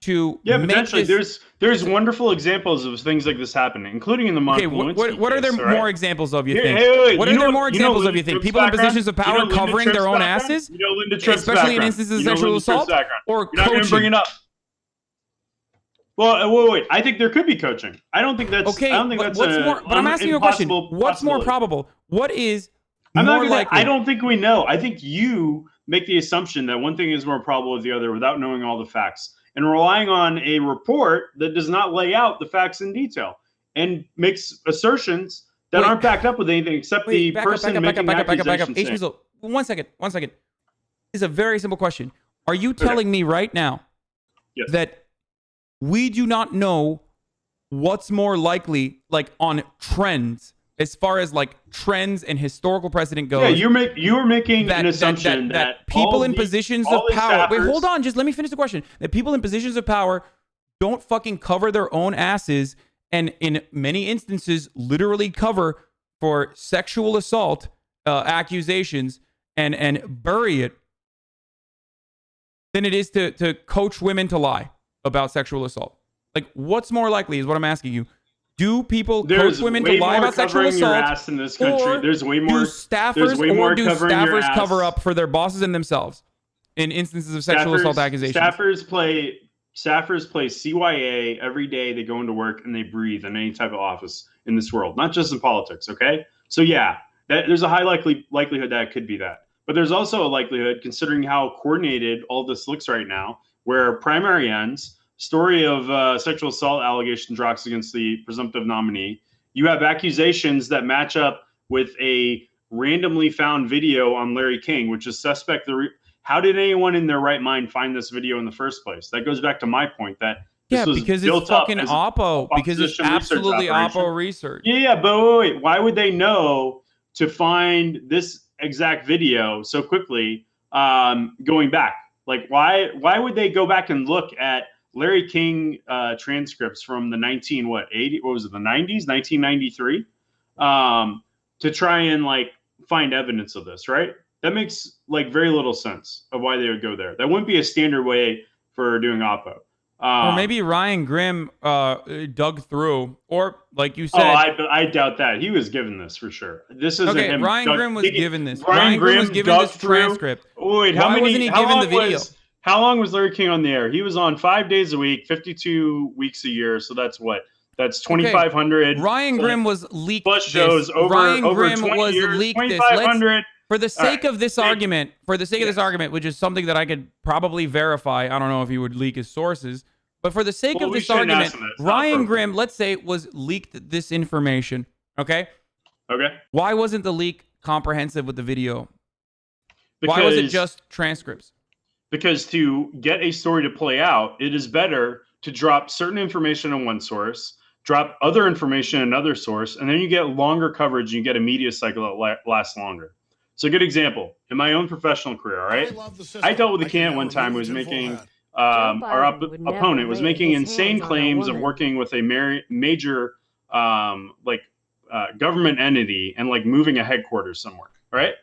to potentially. There's wonderful examples of things like this happening, including in the Monica Lewinsky what are there case, more examples of, you think? What are there more examples of, you think? People in positions of power covering their own asses? Especially in instances of sexual assault? Or coaching? Bring it up. Well, wait. I think there could be coaching. I don't think that's... Okay, but I'm asking you a question. What's more probable? What is more likely? I don't think we know. I think you make the assumption that one thing is more probable than the other without knowing all the facts, and relying on a report that does not lay out the facts in detail and makes assertions that aren't backed up with anything except the person making the accusation. One second. It's a very simple question. Are you telling me right now that we do not know what's more likely, like on trends, as far as like trends and historical precedent goes? Yeah, you were making an assumption that people in positions of power. Wait, hold on. Just let me finish the question. That people in positions of power don't fucking cover their own asses, and in many instances, literally cover for sexual assault accusations and bury it, than it is to coach women to lie about sexual assault. Like, what's more likely is what I'm asking you. Do people coach women to lie about sexual assault? In this country. There's way more. Do staffers cover up for their bosses and themselves in instances of sexual assault accusations? Staffers play CYA every day. They go into work and they breathe in any type of office in this world, not just in politics. Okay, so yeah, there's a high likelihood that it could be that, but there's also a likelihood, considering how coordinated all this looks right now, where primary ends. Story of sexual assault allegation drops against the presumptive nominee. You have accusations that match up with a randomly found video on Larry King, which is suspect. How did anyone in their right mind find this video in the first place? That goes back to my point that this was because built it's fucking Oppo. Because it's absolutely Oppo research. Yeah, but wait. Why would they know to find this exact video so quickly going back? Like, why would they go back and look at Larry King transcripts from the 90s, 1993, to try and like find evidence of this, right? That makes like very little sense of why they would go there. That wouldn't be a standard way for doing Oppo. Or maybe Ryan Grimm dug through, or like you said. I doubt that. He was given this for sure. This isn't him. Ryan Grimm was given this. Ryan Grimm was given this transcript. Wait, Why wasn't he given the video? How long was Larry King on the air? He was on 5 days a week, 52 weeks a year. So that's what? That's 2,500. Ryan Grimm was leaked plus shows this. over Ryan over Grimm 20 was years, leaked this. 2,500. For the sake of this argument, which is something that I could probably verify, I don't know if he would leak his sources, but for the sake of this argument, Ryan Grimm, let's say, was leaked this information. Okay. Okay. Why wasn't the leak comprehensive with the video? Because, why was it just transcripts? Because to get a story to play out, it is better to drop certain information in one source, drop other information in another source, and then you get longer coverage and you get a media cycle that lasts longer. So a good example, in my own professional career, all right? I dealt with a candidate one time who was making, our opponent was making insane claims of working with a major government entity and like moving a headquarters somewhere, right?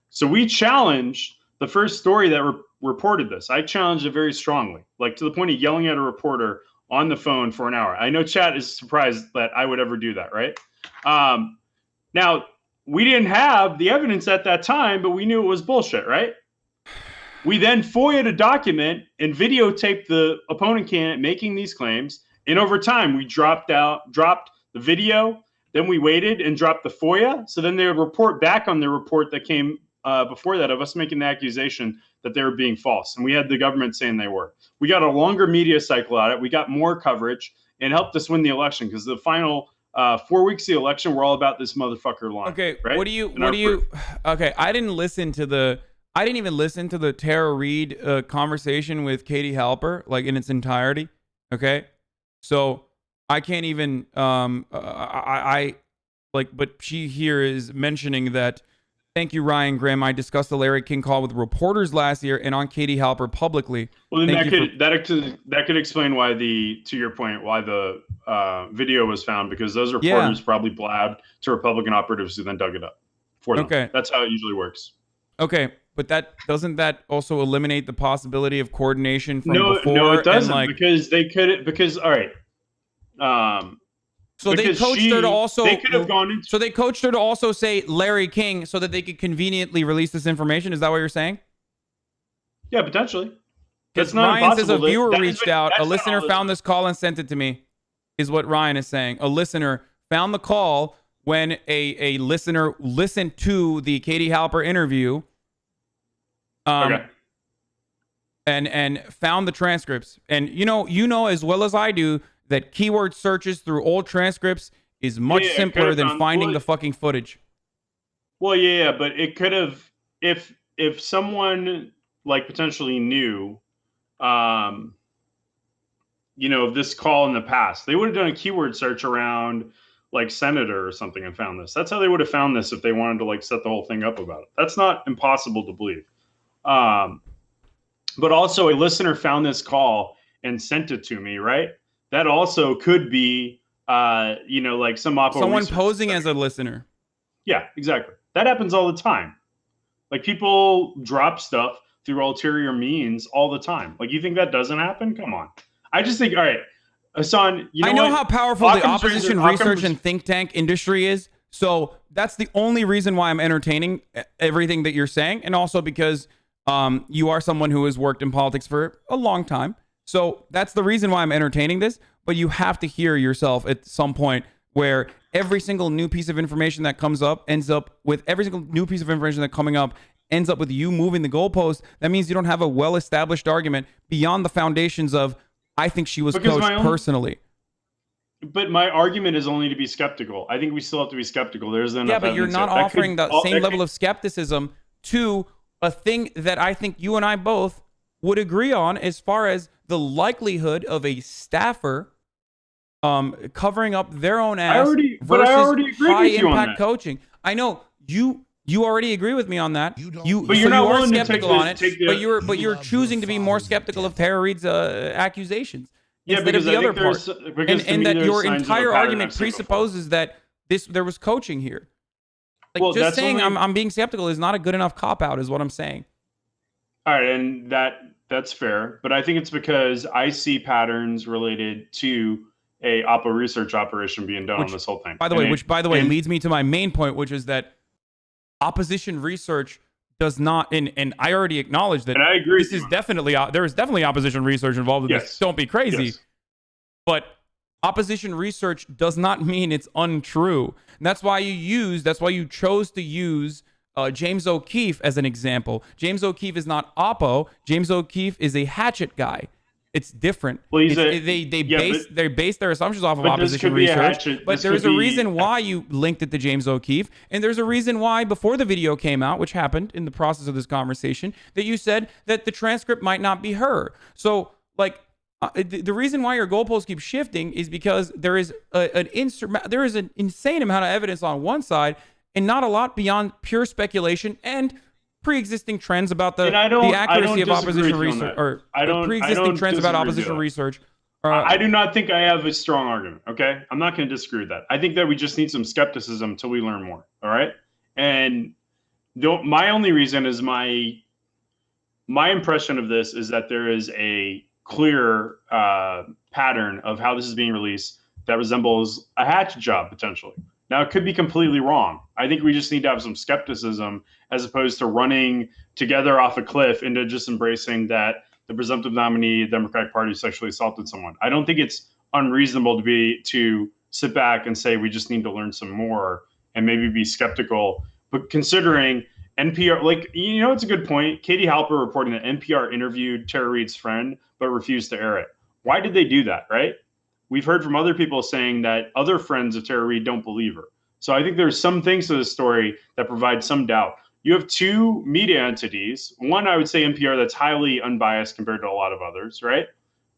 So we challenged the first story that reported this. I challenged it very strongly, like to the point of yelling at a reporter on the phone for an hour. I know chat is surprised that I would ever do that, right? Now, we didn't have the evidence at that time, but we knew it was bullshit, right? We then FOIA'd a document and videotaped the opponent candidate making these claims. And over time, we dropped the video. Then we waited and dropped the FOIA. So then they would report back on the report that came before that of us making the accusation that they were being false. And we had the government saying they were. We got a longer media cycle out of it. We got more coverage and helped us win the election because the final 4 weeks of the election were all about this motherfucker line. Okay, right? Okay, I didn't even listen to the Tara Reade conversation with Katie Halper, like in its entirety. Okay, so I can't even but she here is mentioning that. Thank you, Ryan Grimm. I discussed the Larry King call with reporters last year and on Katie Halper publicly. Well, then that could explain why to your point, why the video was found, because those reporters probably blabbed to Republican operatives who then dug it up for them. Okay, that's how it usually works. Okay, but doesn't that also eliminate the possibility of coordination from before? No, it doesn't, because all right. So they coached her to also. They could have gone into. So they coached her to also say Larry King so that they could conveniently release this information. Is that what you're saying? Yeah, potentially. Because Ryan says a viewer reached out. A listener found this call and sent it to me. Is what Ryan is saying. A listener found the call when a listener listened to the Katie Halper interview. Okay. And found the transcripts. And you know as well as I do that keyword searches through old transcripts is much simpler than finding the fucking footage. Well, yeah, but it could have, if someone like potentially knew, this call in the past, they would have done a keyword search around like senator or something and found this. That's how they would have found this if they wanted to like set the whole thing up about it. That's not impossible to believe. But also a listener found this call and sent it to me, right? That also could be, like someone posing as a listener. Yeah, exactly. That happens all the time. Like people drop stuff through ulterior means all the time. Like you think that doesn't happen? Come on. I just think, all right, Hasan, I know how powerful the opposition research and think tank industry is. So that's the only reason why I'm entertaining everything that you're saying. And also because you are someone who has worked in politics for a long time. So that's the reason why I'm entertaining this, but you have to hear yourself at some point where every single new piece of information that comes up ends up with you moving the goalpost. That means you don't have a well-established argument beyond the foundations of, I think she was coached personally. But my argument is only to be skeptical. I think we still have to be skeptical. There's enough. Yeah, but you're not offering the same level of skepticism to a thing that I think you and I both would agree on as far as the likelihood of a staffer covering up their own ass versus high impact coaching. I know you You already agree with me on that. But you're not willing to skeptical on it. But you're choosing to be more skeptical of Tara Reade's accusations instead of the other part. And that your entire argument presupposes that there was coaching here. Like just saying I'm being skeptical is not a good enough cop out, is what I'm saying. All right, and that's fair, but I think it's because I see patterns related to a Oppo research operation being done on this whole thing. By the way, leads me to my main point, which is that opposition research does not, and I already acknowledged that. And I agree. There is definitely opposition research involved in this. Don't be crazy. Yes. But opposition research does not mean it's untrue. And that's why you chose to use James O'Keefe as an example. James O'Keefe is not Oppo. James O'Keefe is a hatchet guy. It's different. Well, they base their assumptions off of opposition research. But there's a reason why you linked it to James O'Keefe, and there's a reason why before the video came out, which happened in the process of this conversation, that you said that the transcript might not be her. So, like, the reason why your goalposts keep shifting is because there is an insane amount of evidence on one side, and not a lot beyond pure speculation and pre-existing trends about the accuracy of opposition research, or pre-existing trends about opposition research. I do not think I have a strong argument. Okay, I'm not going to disagree with that. I think that we just need some skepticism until we learn more. All right, and my only reason is my impression of this is that there is a clear pattern of how this is being released that resembles a hatchet job potentially. Now, it could be completely wrong. I think we just need to have some skepticism as opposed to running together off a cliff into just embracing that the presumptive nominee of the Democratic Party sexually assaulted someone. I don't think it's unreasonable to sit back and say we just need to learn some more and maybe be skeptical. But considering NPR, it's a good point. Katie Halper reporting that NPR interviewed Tara Reade's friend but refused to air it. Why did they do that, right? We've heard from other people saying that other friends of Tara Reade don't believe her. So I think there's some things to the story that provide some doubt. You have two media entities. One, I would say NPR, that's highly unbiased compared to a lot of others, right?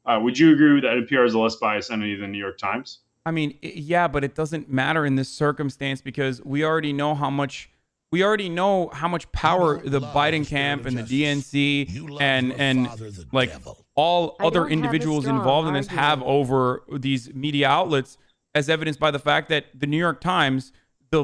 Would you agree that NPR is a less biased entity than the New York Times? I mean, yeah, but it doesn't matter in this circumstance because we already know how much power the Biden camp and the DNC and like all other individuals involved in this have over these media outlets, as evidenced by the fact that the New York Times, the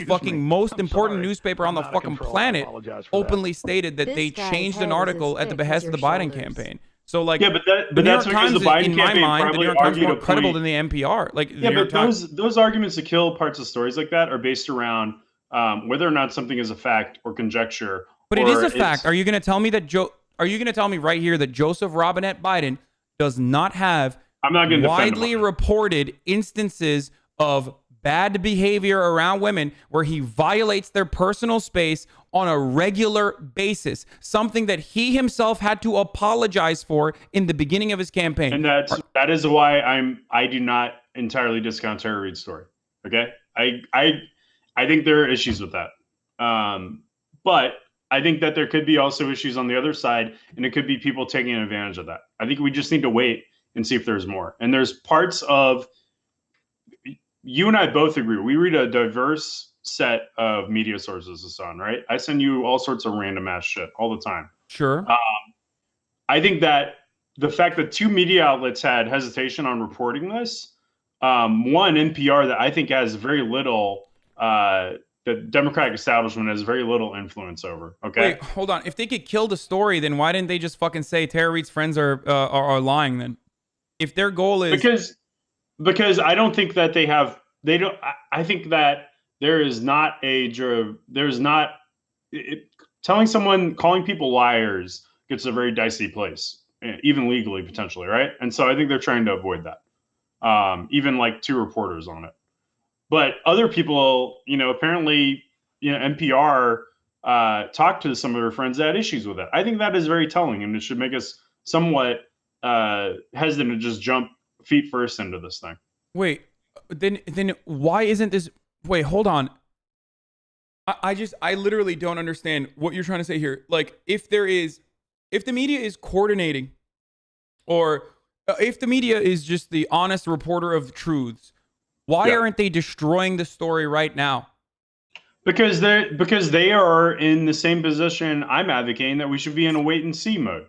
fucking most important newspaper on the fucking planet, openly stated that they changed an article at the behest of the Biden campaign. So like, yeah, but that's because the Biden campaign probably argued more credible than the NPR. Like, those arguments that kill parts of stories like that are based around whether or not something is a fact or conjecture. But it is a fact. Are you going to tell me that Are you going to tell me right here that Joseph Robinette Biden does not have widely reported instances of bad behavior around women where he violates their personal space on a regular basis, something that he himself had to apologize for in the beginning of his campaign? And that is why I do not entirely discount Tara Reade's story. Okay, I think there are issues with that, but I think that there could be also issues on the other side, and it could be people taking advantage of that. I think we just need to wait and see if there's more. And there's parts of, you and I both agree, we read a diverse set of media sources, Hasan, right? I send you all sorts of random ass shit all the time. Sure. I think that the fact that two media outlets had hesitation on reporting this, one, NPR, that I think has very little, the Democratic establishment has very little influence over. Okay. Wait, hold on. If they could kill the story, then why didn't they just fucking say Tara Reade's friends are lying? Then, if their goal is because I don't think that I think that calling people liars gets a very dicey place, even legally potentially, right? And so I think they're trying to avoid that. Even like two reporters on it. But other people, apparently, NPR talked to some of her friends that had issues with it. I think that is very telling, and it should make us somewhat hesitant to just jump feet first into this thing. Wait, then why isn't this? Wait, hold on. I literally don't understand what you're trying to say here. Like, if the media is coordinating, or if the media is just the honest reporter of truths, why aren't they destroying the story right now? Because they are in the same position I'm advocating that we should be in a wait and see mode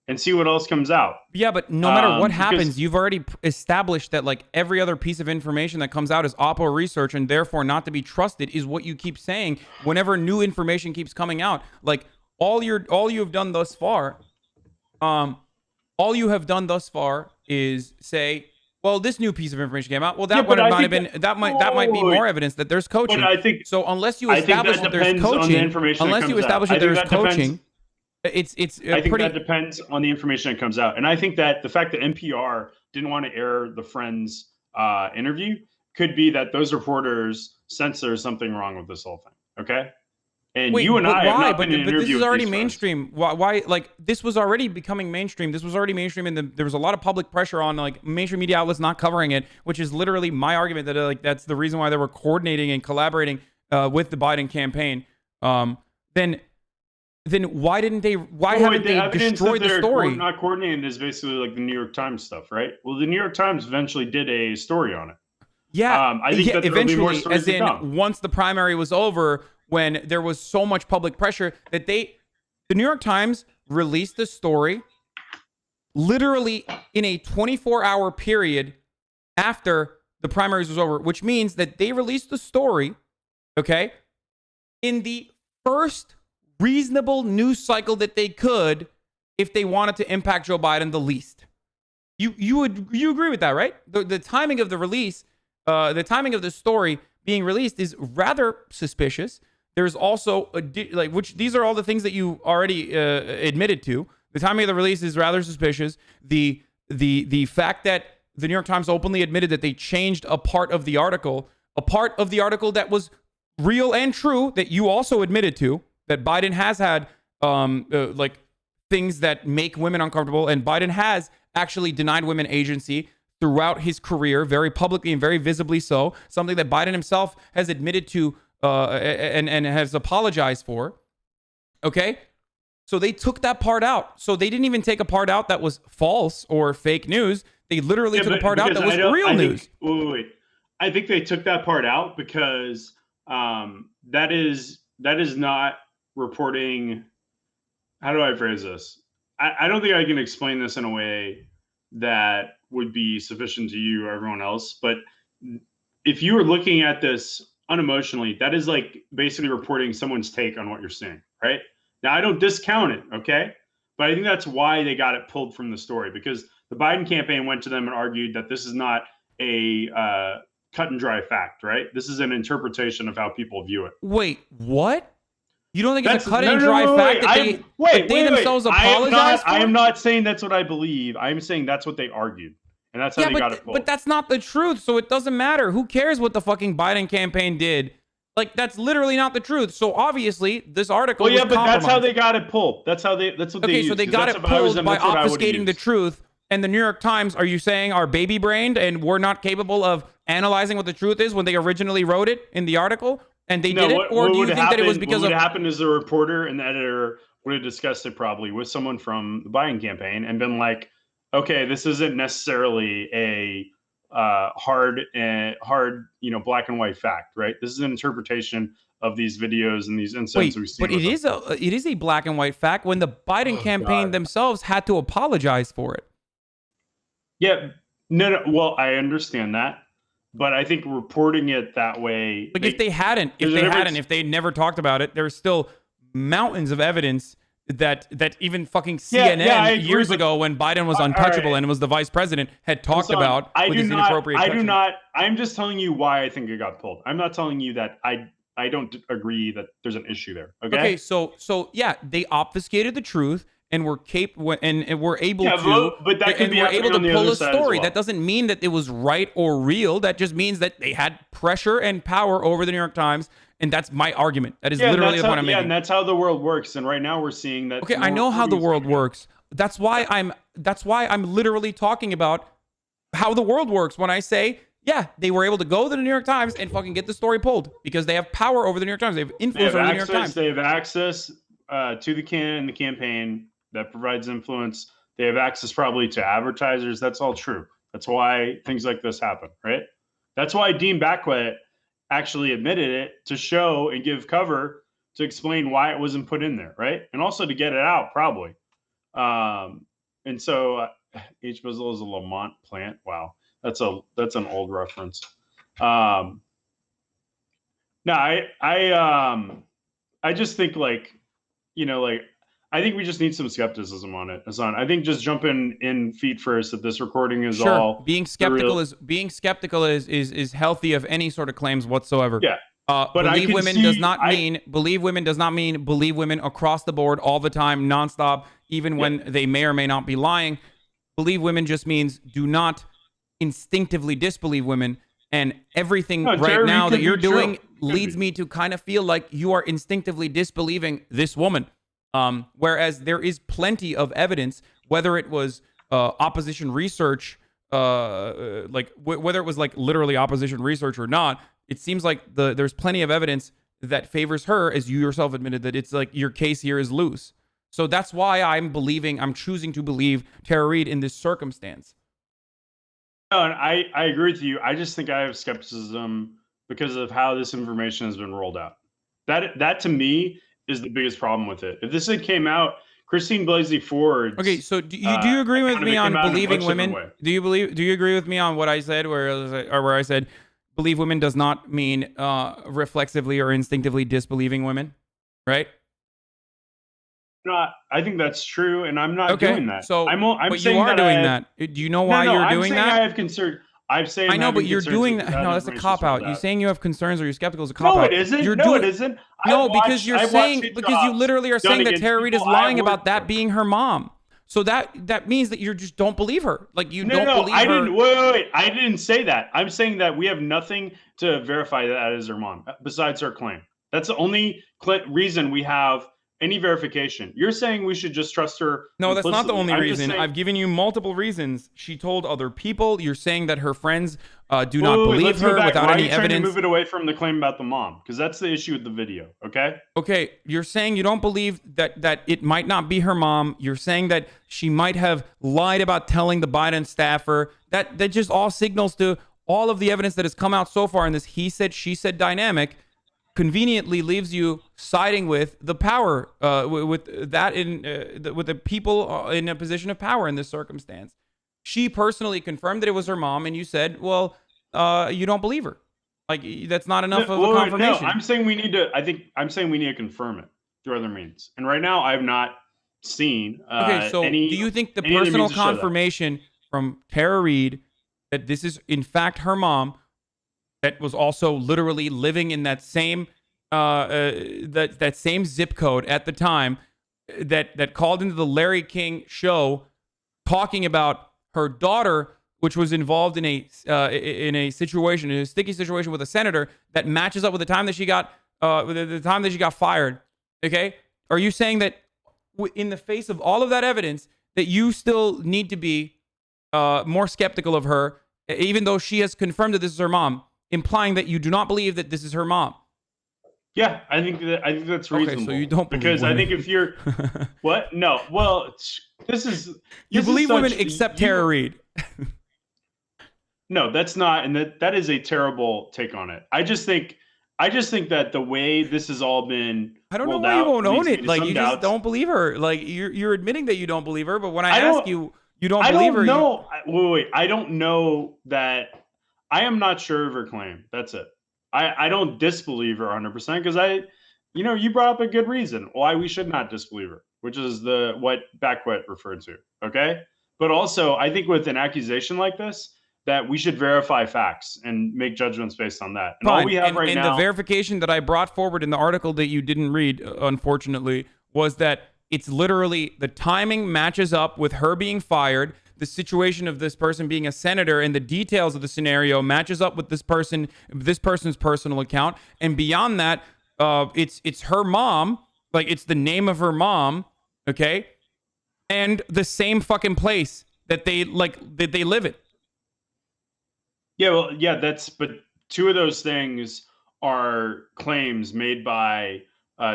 and see what else comes out. Yeah, but no matter what happens, because you've already established that like every other piece of information that comes out is Oppo research and therefore not to be trusted is what you keep saying whenever new information keeps coming out. Like all you have done thus far, all you have done thus far is say, well, this new piece of information came out. Well, that but might I have think been that might be more evidence that there's coaching. But I think so unless you I think establish that that there's depends on the coaching, information that unless you comes establish out. that I think there's that depends- coaching, it's I think pretty. that depends on the information that comes out. And I think that the fact that NPR didn't want to air the Friends interview could be that those reporters sense there's something wrong with this whole thing. Okay. And Wait, you and but I why? have not been in an But this interview is with already these friends. mainstream. Why? Like this was already becoming mainstream. This was already mainstream, and there was a lot of public pressure on like mainstream media outlets not covering it, which is literally my argument that like that's the reason why they were coordinating and collaborating with the Biden campaign. Then why didn't they? Why haven't they destroyed the story? Not coordinated is basically like the New York Times stuff, right? Well, the New York Times eventually did a story on it. Yeah, I think that there will be more eventually, stories as to in come. once the primary was over, when there was so much public pressure that the New York Times released the story literally in a 24-hour period after the primaries was over, which means that they released the story, okay, in the first reasonable news cycle that they could if they wanted to impact Joe Biden the least. You agree with that, right? The timing of the release, the timing of the story being released is rather suspicious. There's also which these are all the things that you already admitted to. The timing of the release is rather suspicious. The fact that the New York Times openly admitted that they changed a part of the article that was real and true, that you also admitted to, that Biden has had like things that make women uncomfortable, and Biden has actually denied women agency throughout his career, very publicly and very visibly so, something that Biden himself has admitted to and has apologized for. Okay? So they took that part out. So they didn't even take a part out that was false or fake news. They literally took a part out that was real news. Wait. I think they took that part out because that is not reporting. How do I phrase this? I don't think I can explain this in a way that would be sufficient to you or everyone else. But if you are looking at this unemotionally, that is like basically reporting someone's take on what you're seeing, right? Now, I don't discount it, okay? But I think that's why they got it pulled from the story, because the Biden campaign went to them and argued that this is not a cut and dry fact, right? This is an interpretation of how people view it. Wait, what? You don't think it's a cut and dry fact that they themselves apologized for? I am not saying that's what I believe. I'm saying that's what they argued. And that's how they got it pulled. But that's not the truth, so it doesn't matter. Who cares what the fucking Biden campaign did? Like, that's literally not the truth. So obviously, this article was compromised. That's how they got it pulled. That's what they used. Okay, so they got it pulled by obfuscating the truth. And the New York Times, are you saying, are baby-brained and we're not capable of analyzing what the truth is when they originally wrote it in the article? And they did it? Or do you think that it was because what would happen is the reporter and the editor would have discussed it probably with someone from the Biden campaign and been like, okay, this isn't necessarily a hard, black and white fact, right? This is an interpretation of these videos and these incidents we've seen. But it is a black and white fact when the Biden campaign themselves had to apologize for it. Yeah, no. Well, I understand that, but I think reporting it that way, like if they hadn't never talked about it, there's still mountains of evidence that even fucking CNN years ago, when Biden was untouchable and was the vice president, had talked about with his inappropriate touching. I'm just telling you why I think it got pulled. I'm not telling you that I don't agree that there's an issue there. Okay. So yeah, they obfuscated the truth and were capable and were able to. But that could be able to pull a story. Well. That doesn't mean that it was right or real. That just means that they had pressure and power over the New York Times. And that's my argument. That is literally the point I'm making. Yeah, and that's how the world works. And right now we're seeing that. Okay, I know how the world works. That's why I'm literally talking about how the world works when I say, yeah, they were able to go to the New York Times and fucking get the story pulled because they have power over the New York Times. They have influence over the New York Times. They have access to the campaign that provides influence. They have access probably to advertisers. That's all true. That's why things like this happen, right? That's why Dean Backwet actually admitted it to show and give cover to explain why it wasn't put in there, right? And also to get it out, probably. And so H. Bizzle is a Lamont plant. Wow, that's an old reference. No, I just think like, I think we just need some skepticism on it, Hasan. I think just jumping in feet first that this recording is all being skeptical is healthy of any sort of claims whatsoever. Yeah. But believe women does not mean believe women across the board all the time, nonstop, even when they may or may not be lying. Believe women just means do not instinctively disbelieve women. And everything right now that you're doing leads me to kind of feel like you are instinctively disbelieving this woman. Whereas there is plenty of evidence, whether it was opposition research, whether it was like literally opposition research or not, it seems like there's plenty of evidence that favors her, as you yourself admitted, that it's like your case here is loose. So that's why I'm choosing to believe Tara Reade in this circumstance. No, and I agree with you. I just think I have skepticism because of how this information has been rolled out. That to me is the biggest problem with it. If this had came out, Christine Blasey Ford. Okay, so do you agree with me on believing women? Do you agree with me on what I said, where I said believe women does not mean reflexively or instinctively disbelieving women, right? I think that's true, and I'm not doing that. So, I'm but saying you are that doing that. Do you know why you're doing that? I have concern. I'm saying I know, but you're doing that. No, that's a cop out. You saying you have concerns or you're skeptical is a cop out. No, it isn't. It isn't. No, because you literally are saying that Tara Reade is lying about that being her mom. So that means that you just don't believe her. Like you don't believe her. Didn't. Wait. I didn't say that. I'm saying that we have nothing to verify that is her mom besides her claim. That's the only reason we have any verification. You're saying we should just trust her. No, that's not the only reason. I've given you multiple reasons. She told other people. You're saying that her friends do not believe her without any evidence. Why are you trying to move it away from the claim about the mom? Because that's the issue with the video. Okay. Okay. You're saying you don't believe that it might not be her mom. You're saying that she might have lied about telling the Biden staffer. That just all signals to all of the evidence that has come out so far in this he said, she said dynamic. Conveniently leaves you siding with the power, with the people in a position of power in this circumstance. She personally confirmed that it was her mom, and you said, "Well, you don't believe her. Like that's not enough of a confirmation." No, I'm saying we need to. I'm saying we need to confirm it through other means. And right now, I have not seen. Okay, so do you think the personal confirmation from Tara Reade that this is in fact her mom? That was also literally living in that same that same zip code at the time that called into the Larry King show talking about her daughter, which was involved in a situation, in a sticky situation with a senator that matches up with the time that she got fired. Okay, are you saying that in the face of all of that evidence that you still need to be more skeptical of her, even though she has confirmed that this is her mom? Implying that you do not believe that this is her mom. Yeah, I think that's reasonable. Okay, so you don't believe because women. I think if you're what? No, well, you believe women except Tara Reade. No, that's not, and that is a terrible take on it. I just think that the way this has all been, I don't know why you won't own it. Like you just don't believe her. Like you're admitting that you don't believe her, but when I ask you, you don't believe her. I don't know. Wait. I don't know that. I am not sure of her claim. That's it. I don't disbelieve her 100% because you brought up a good reason why we should not disbelieve her, which is what Beckwith referred to. Okay. But also I think with an accusation like this that we should verify facts and make judgments based on that. And all we have right now. And the verification that I brought forward in the article that you didn't read, unfortunately, was that it's literally the timing matches up with her being fired. The situation of this person being a senator and the details of the scenario matches up with this person's personal account. And beyond that, it's her mom, like it's the name of her mom, okay? And the same fucking place that they live in. Yeah, well, yeah, but two of those things are claims made by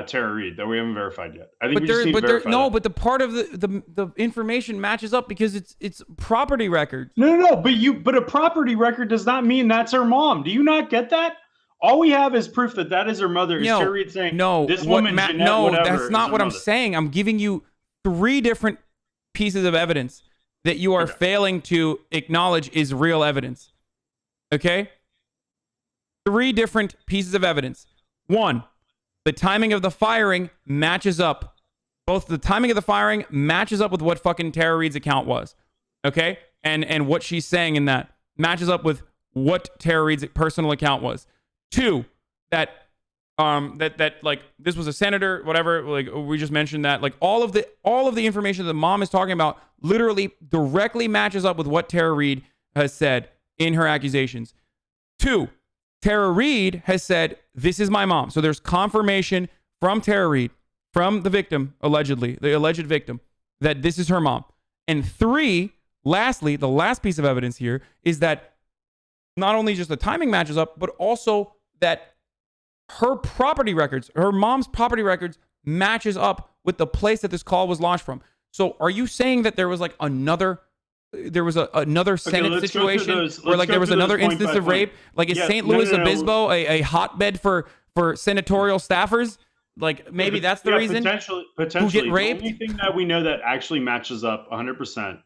Tara Reade that we haven't verified yet. I think we just need to verify that. But the part of the information matches up because it's property records. No. But a property record does not mean that's her mom. Do you not get that? All we have is proof that that is her mother. Is No, Tara Reade saying no, this what woman, Jeanette, no, whatever, that's not is what her I'm mother? saying. I'm giving you 3 different pieces of evidence that you are failing to acknowledge is real evidence. Okay? 3 different pieces of evidence. 1, the timing of the firing matches up. Both the timing of the firing matches up with what fucking Tara Reade's account was. Okay? And what she's saying in that matches up with what Tara Reade's personal account was. 2, that like this was a senator, whatever, like we just mentioned that, like all of the information that the mom is talking about literally directly matches up with what Tara Reade has said in her accusations. 2, Tara Reade has said, this is my mom. So there's confirmation from Tara Reade, from the victim, allegedly, the alleged victim, that this is her mom. And 3, lastly, the last piece of evidence here is that not only just the timing matches up, but also that her property records, her mom's property records matches up with the place that this call was launched from. So are you saying that there was like another Senate situation where like there was another instance of rape? Like is St. Louis Obispo a hotbed for senatorial staffers? Like maybe that's the reason potentially who get raped? The only thing that we know that actually matches up 100%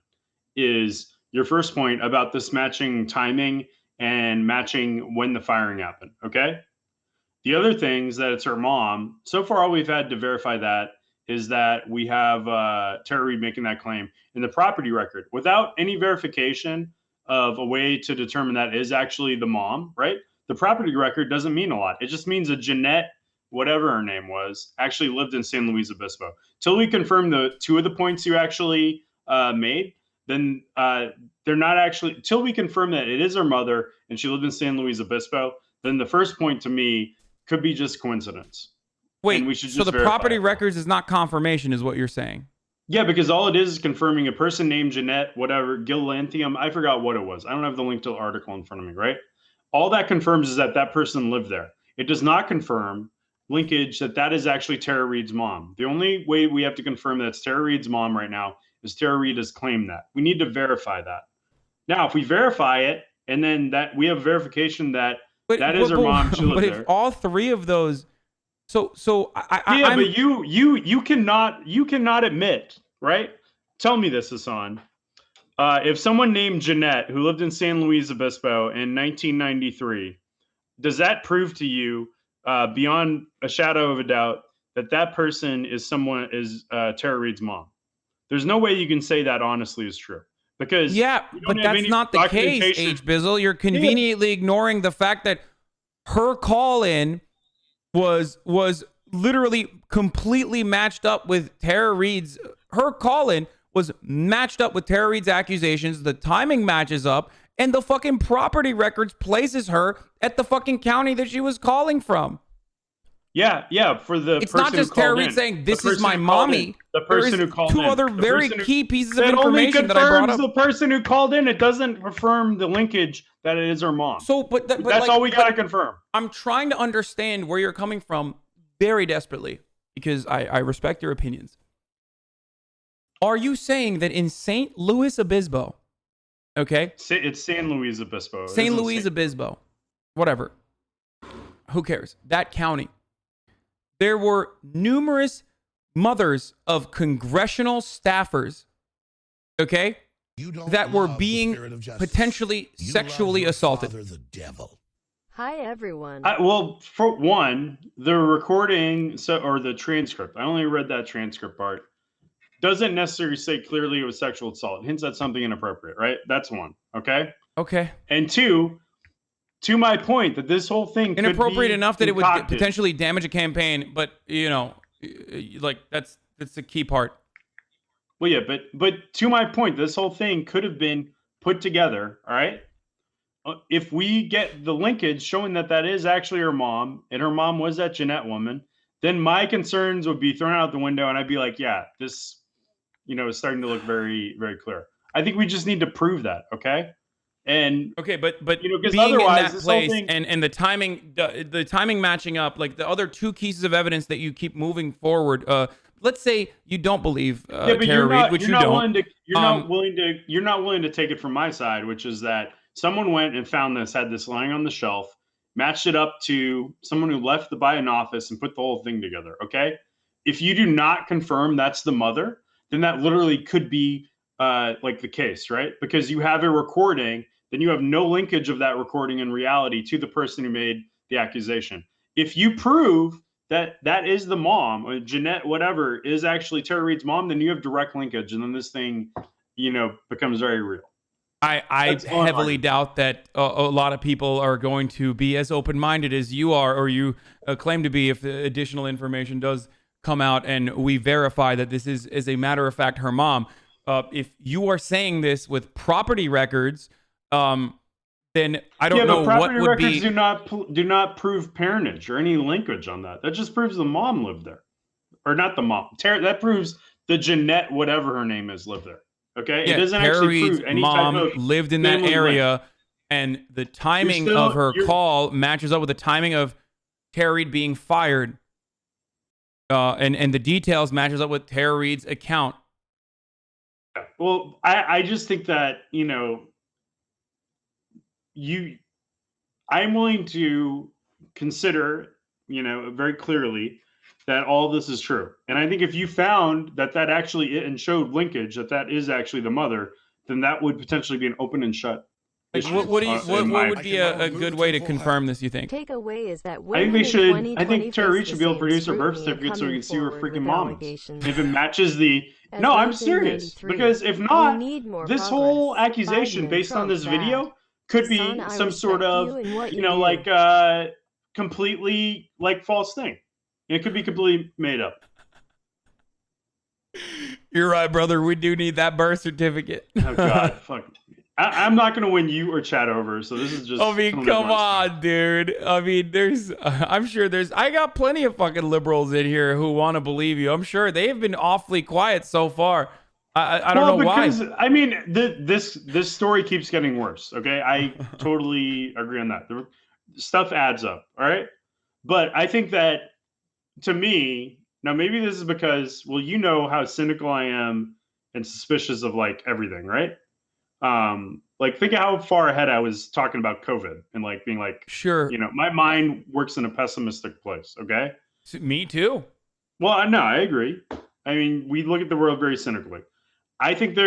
is your first point about this matching timing and matching when the firing happened. Okay. The other things that it's her mom. So far, all we've had to verify that is that we have Tara Reade making that claim in the property record without any verification of a way to determine that is actually the mom, right? The property record doesn't mean a lot. It just means a Jeanette, whatever her name was, actually lived in San Luis Obispo. Till we confirm the 2 of the points you actually made, then they're not actually, till we confirm that it is her mother and she lived in San Luis Obispo, then the first point to me could be just coincidence. Wait, so the property records is not confirmation, is what you're saying? Yeah, because all it is confirming a person named Jeanette, whatever, Gilanthium. I forgot what it was. I don't have the link to the article in front of me, right? All that confirms is that that person lived there. It does not confirm linkage that is actually Tara Reade's mom. The only way we have to confirm that it's Tara Reade's mom right now is Tara Reade has claimed that. We need to verify that. Now, if we verify it, and then that we have verification that that is her mom, she lived there. If all 3 of those, but you cannot admit, right? Tell me this, Hasan. If someone named Jeanette who lived in San Luis Obispo in 1993, does that prove to you, beyond a shadow of a doubt, that that person is Tara Reade's mom? There's no way you can say that honestly is true. Because but that's not the case, H. Bizzle. You're conveniently ignoring the fact that her call-in was literally completely matched up with Tara Reade's. Her call-in was matched up with Tara Reade's accusations. The timing matches up, and the fucking property records places her at the fucking county that she was calling from. Yeah. For the it's not just Tara Reade saying this is my mommy. The person who called in. 2 other very key pieces of information that I brought up. The person who called in. It doesn't confirm the linkage that it is her mom. So, but that's like, all we gotta confirm. I'm trying to understand where you're coming from very desperately because I respect your opinions. Are you saying that in St. Louis Obispo, okay? It's San Luis Obispo. St. Louis Obispo, whatever. Who cares? That county. There were numerous mothers of congressional staffers, okay, that were being potentially sexually assaulted. The devil. Hi, everyone. Well, for one, the recording or the transcript, I only read that transcript part, doesn't necessarily say clearly it was sexual assault. It hints at something inappropriate, right? That's one, okay? Okay. And 2, to my point that this whole thing inappropriate could be enough that concocted. It would potentially damage a campaign, but like that's the key part. Well, yeah, but to my point, this whole thing could have been put together. All right, if we get the linkage showing that is actually her mom, and her mom was that Jeanette woman, then my concerns would be thrown out the window, and I'd be like, yeah, this, is starting to look very, very clear. I think we just need to prove that. Okay. And okay, but being otherwise, in that place and the timing matching up, like the other 2 pieces of evidence that you keep moving forward. Let's say you don't believe Tara Reade, which you don't. You're not willing to take it from my side, which is that someone went and found this, had this lying on the shelf, matched it up to someone who left the Biden office and put the whole thing together. Okay. If you do not confirm that's the mother, then that literally could be like the case, right? Because you have a recording, then you have no linkage of that recording in reality to the person who made the accusation. If you prove that that is the mom, or Jeanette, whatever, is actually Tara Reade's mom, then you have direct linkage, and then this thing, becomes very real. I heavily doubt that a lot of people are going to be as open-minded as you are, or you claim to be, if the additional information does come out and we verify that this is, as a matter of fact, her mom. If you are saying this with property records, then I don't know what would be. Property records do not prove parentage or any linkage on that. That just proves the mom lived there, or not the mom. That proves the Jeanette, whatever her name is, lived there. Okay, yeah, it doesn't Tara actually Reade's prove any mom type of lived in that area, and the timing of her call matches up with the timing of Tara Reade being fired, and the details matches up with Tara Reade's account. Well, I just think that I'm willing to consider very clearly that all this is true. And I think if you found that actually and showed linkage that is actually the mother, then that would potentially be an open and shut issue. What would be a good way to confirm this, you think? Takeaway is that I think they should. I think Tara Reade should be able to produce her birth certificate so we can see who her freaking mom is. If it matches the no, I'm serious. Because if not, this whole accusation based on this video could be some sort of completely false thing. It could be completely made up. You're right, brother. We do need that birth certificate. Oh God, fuck. I'm not gonna win you or Chad over, so this is just. I mean, come on, dude. I mean, I'm sure I got plenty of fucking liberals in here who want to believe you. I'm sure they have been awfully quiet so far. I don't know why. I mean, this story keeps getting worse. Okay, I totally agree on that. The stuff adds up. All right, but I think that to me now, maybe this is because you know how cynical I am and suspicious of everything, right? Think of how far ahead I was talking about COVID and being sure, my mind works in a pessimistic place. Okay. Me too. Well, no, I agree. I mean, we look at the world very cynically. I think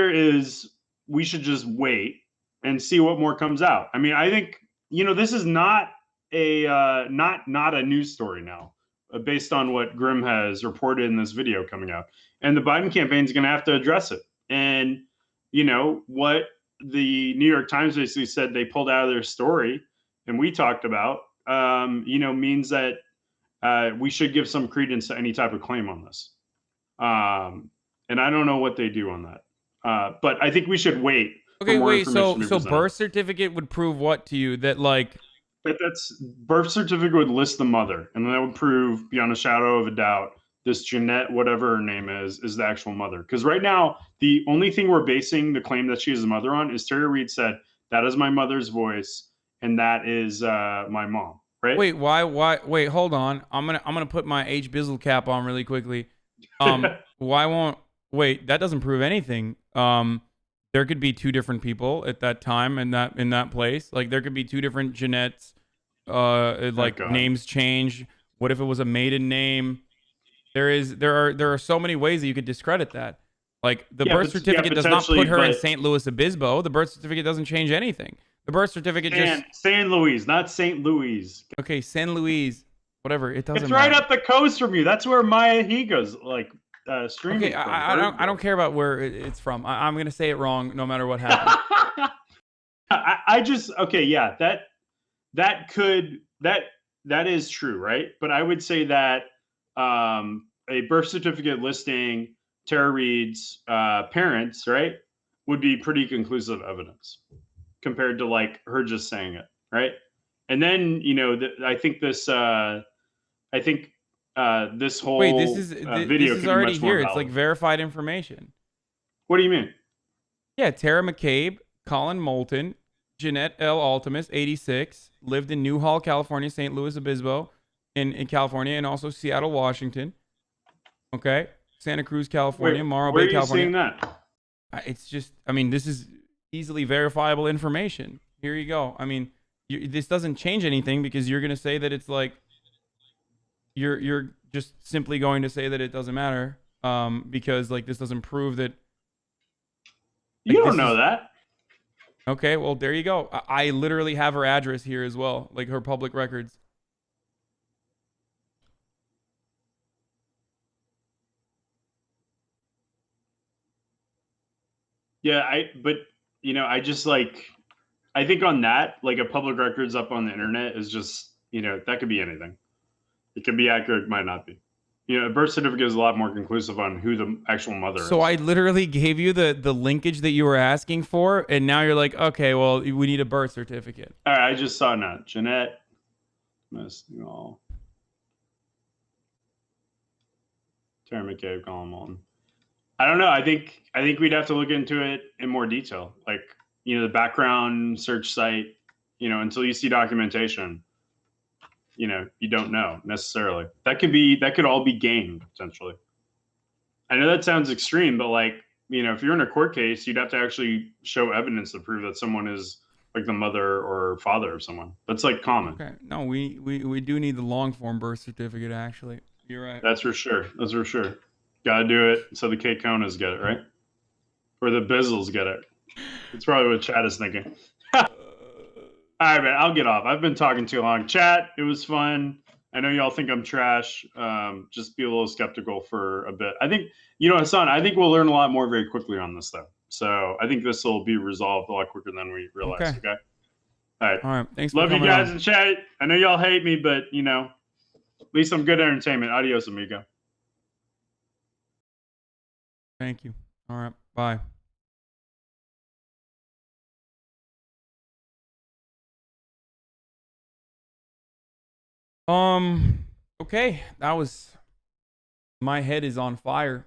we should just wait and see what more comes out. I mean, I think, this is not not a news story now based on what Grimm has reported in this video coming out, and the Biden campaign is going to have to address it. And, what the New York Times basically said they pulled out of their story and we talked about, means that we should give some credence to any type of claim on this. And I don't know what they do on that. But I think we should wait. Okay, wait. So birth certificate would prove what to you? That that's birth certificate would list the mother, and that would prove beyond a shadow of a doubt this Jeanette, whatever her name is the actual mother. Because right now, the only thing we're basing the claim that she is the mother on is Tara Reade said, that is my mother's voice, and that is my mom. Right? Wait, why? Wait, hold on. I'm gonna put my H Bizzle cap on really quickly. Why won't? Wait, that doesn't prove anything. There could be two different people at that time in that place. There could be two different Jeanettes. Names change. What if it was a maiden name? There are so many ways that you could discredit that. Birth certificate does not put her in St. Louis Obispo. The birth certificate doesn't change anything. The birth certificate San Luis, not St. Louis. Okay, San Luis, whatever. It doesn't. It's right up the coast from you. That's where Maya Higa's streaming. Okay, I don't care about where it's from. I'm gonna say it wrong no matter what happens. That is true, right? But I would say that a birth certificate listing Tara Reade's parents, right, would be pretty conclusive evidence compared to her just saying it, right? And then I think this whole video this is already here. It's verified information. What do you mean? Yeah, Tara McCabe, Colin Moulton, Jeanette L. Altimus, 86, lived in Newhall, California, St. Louis Obispo in California, and also Seattle, Washington. Okay, Santa Cruz, California, Morro Bay, California. Where are you seeing that? It's just, this is easily verifiable information. Here you go. this doesn't change anything because you're gonna say that it's like you're just simply going to say that it doesn't matter because like this doesn't prove that. You Like, don't know that. Okay, well there you go. I literally have her address here as well, like her public records. Yeah, but you know, I just like, I think on that, like a public records up on the internet is just, you know, that could be anything. It could be accurate, it might not be. You know, a birth certificate is a lot more conclusive on who the actual mother So is. I literally gave you the linkage that you were asking for, and now you're like, okay, well, we need a birth certificate. All right, I just saw now. Jeanette, Tara McCabe, Colin Moulton. I don't know. I think we'd have to look into it in more detail. Like, you know, the background search site, you know, until you see documentation, you know, you don't know necessarily. That could all be gamed potentially. I know that sounds extreme, but like, you know, if you're in a court case, you'd have to actually show evidence to prove that someone is like the mother or father of someone. That's like common. Okay. No, we do need the long form birth certificate actually. You're right. That's for sure. That's for sure. Got to do it so the K-Konas get it, right? Or the Bizzles get it. That's probably what Chad is thinking. All right, man, I'll get off. I've been talking too long. Chat, it was fun. I know y'all think I'm trash. Just be a little skeptical for a bit. I think, you know, Hasan, I think we'll learn a lot more very quickly on this, though. So I think this will be resolved a lot quicker than we realize. Okay. All right. All right. Thanks. Love for you guys in chat. I know y'all hate me, but, you know, at least I'm good entertainment. Adios, amigo. Thank you. All right. Bye. Okay, that was. My head is on fire.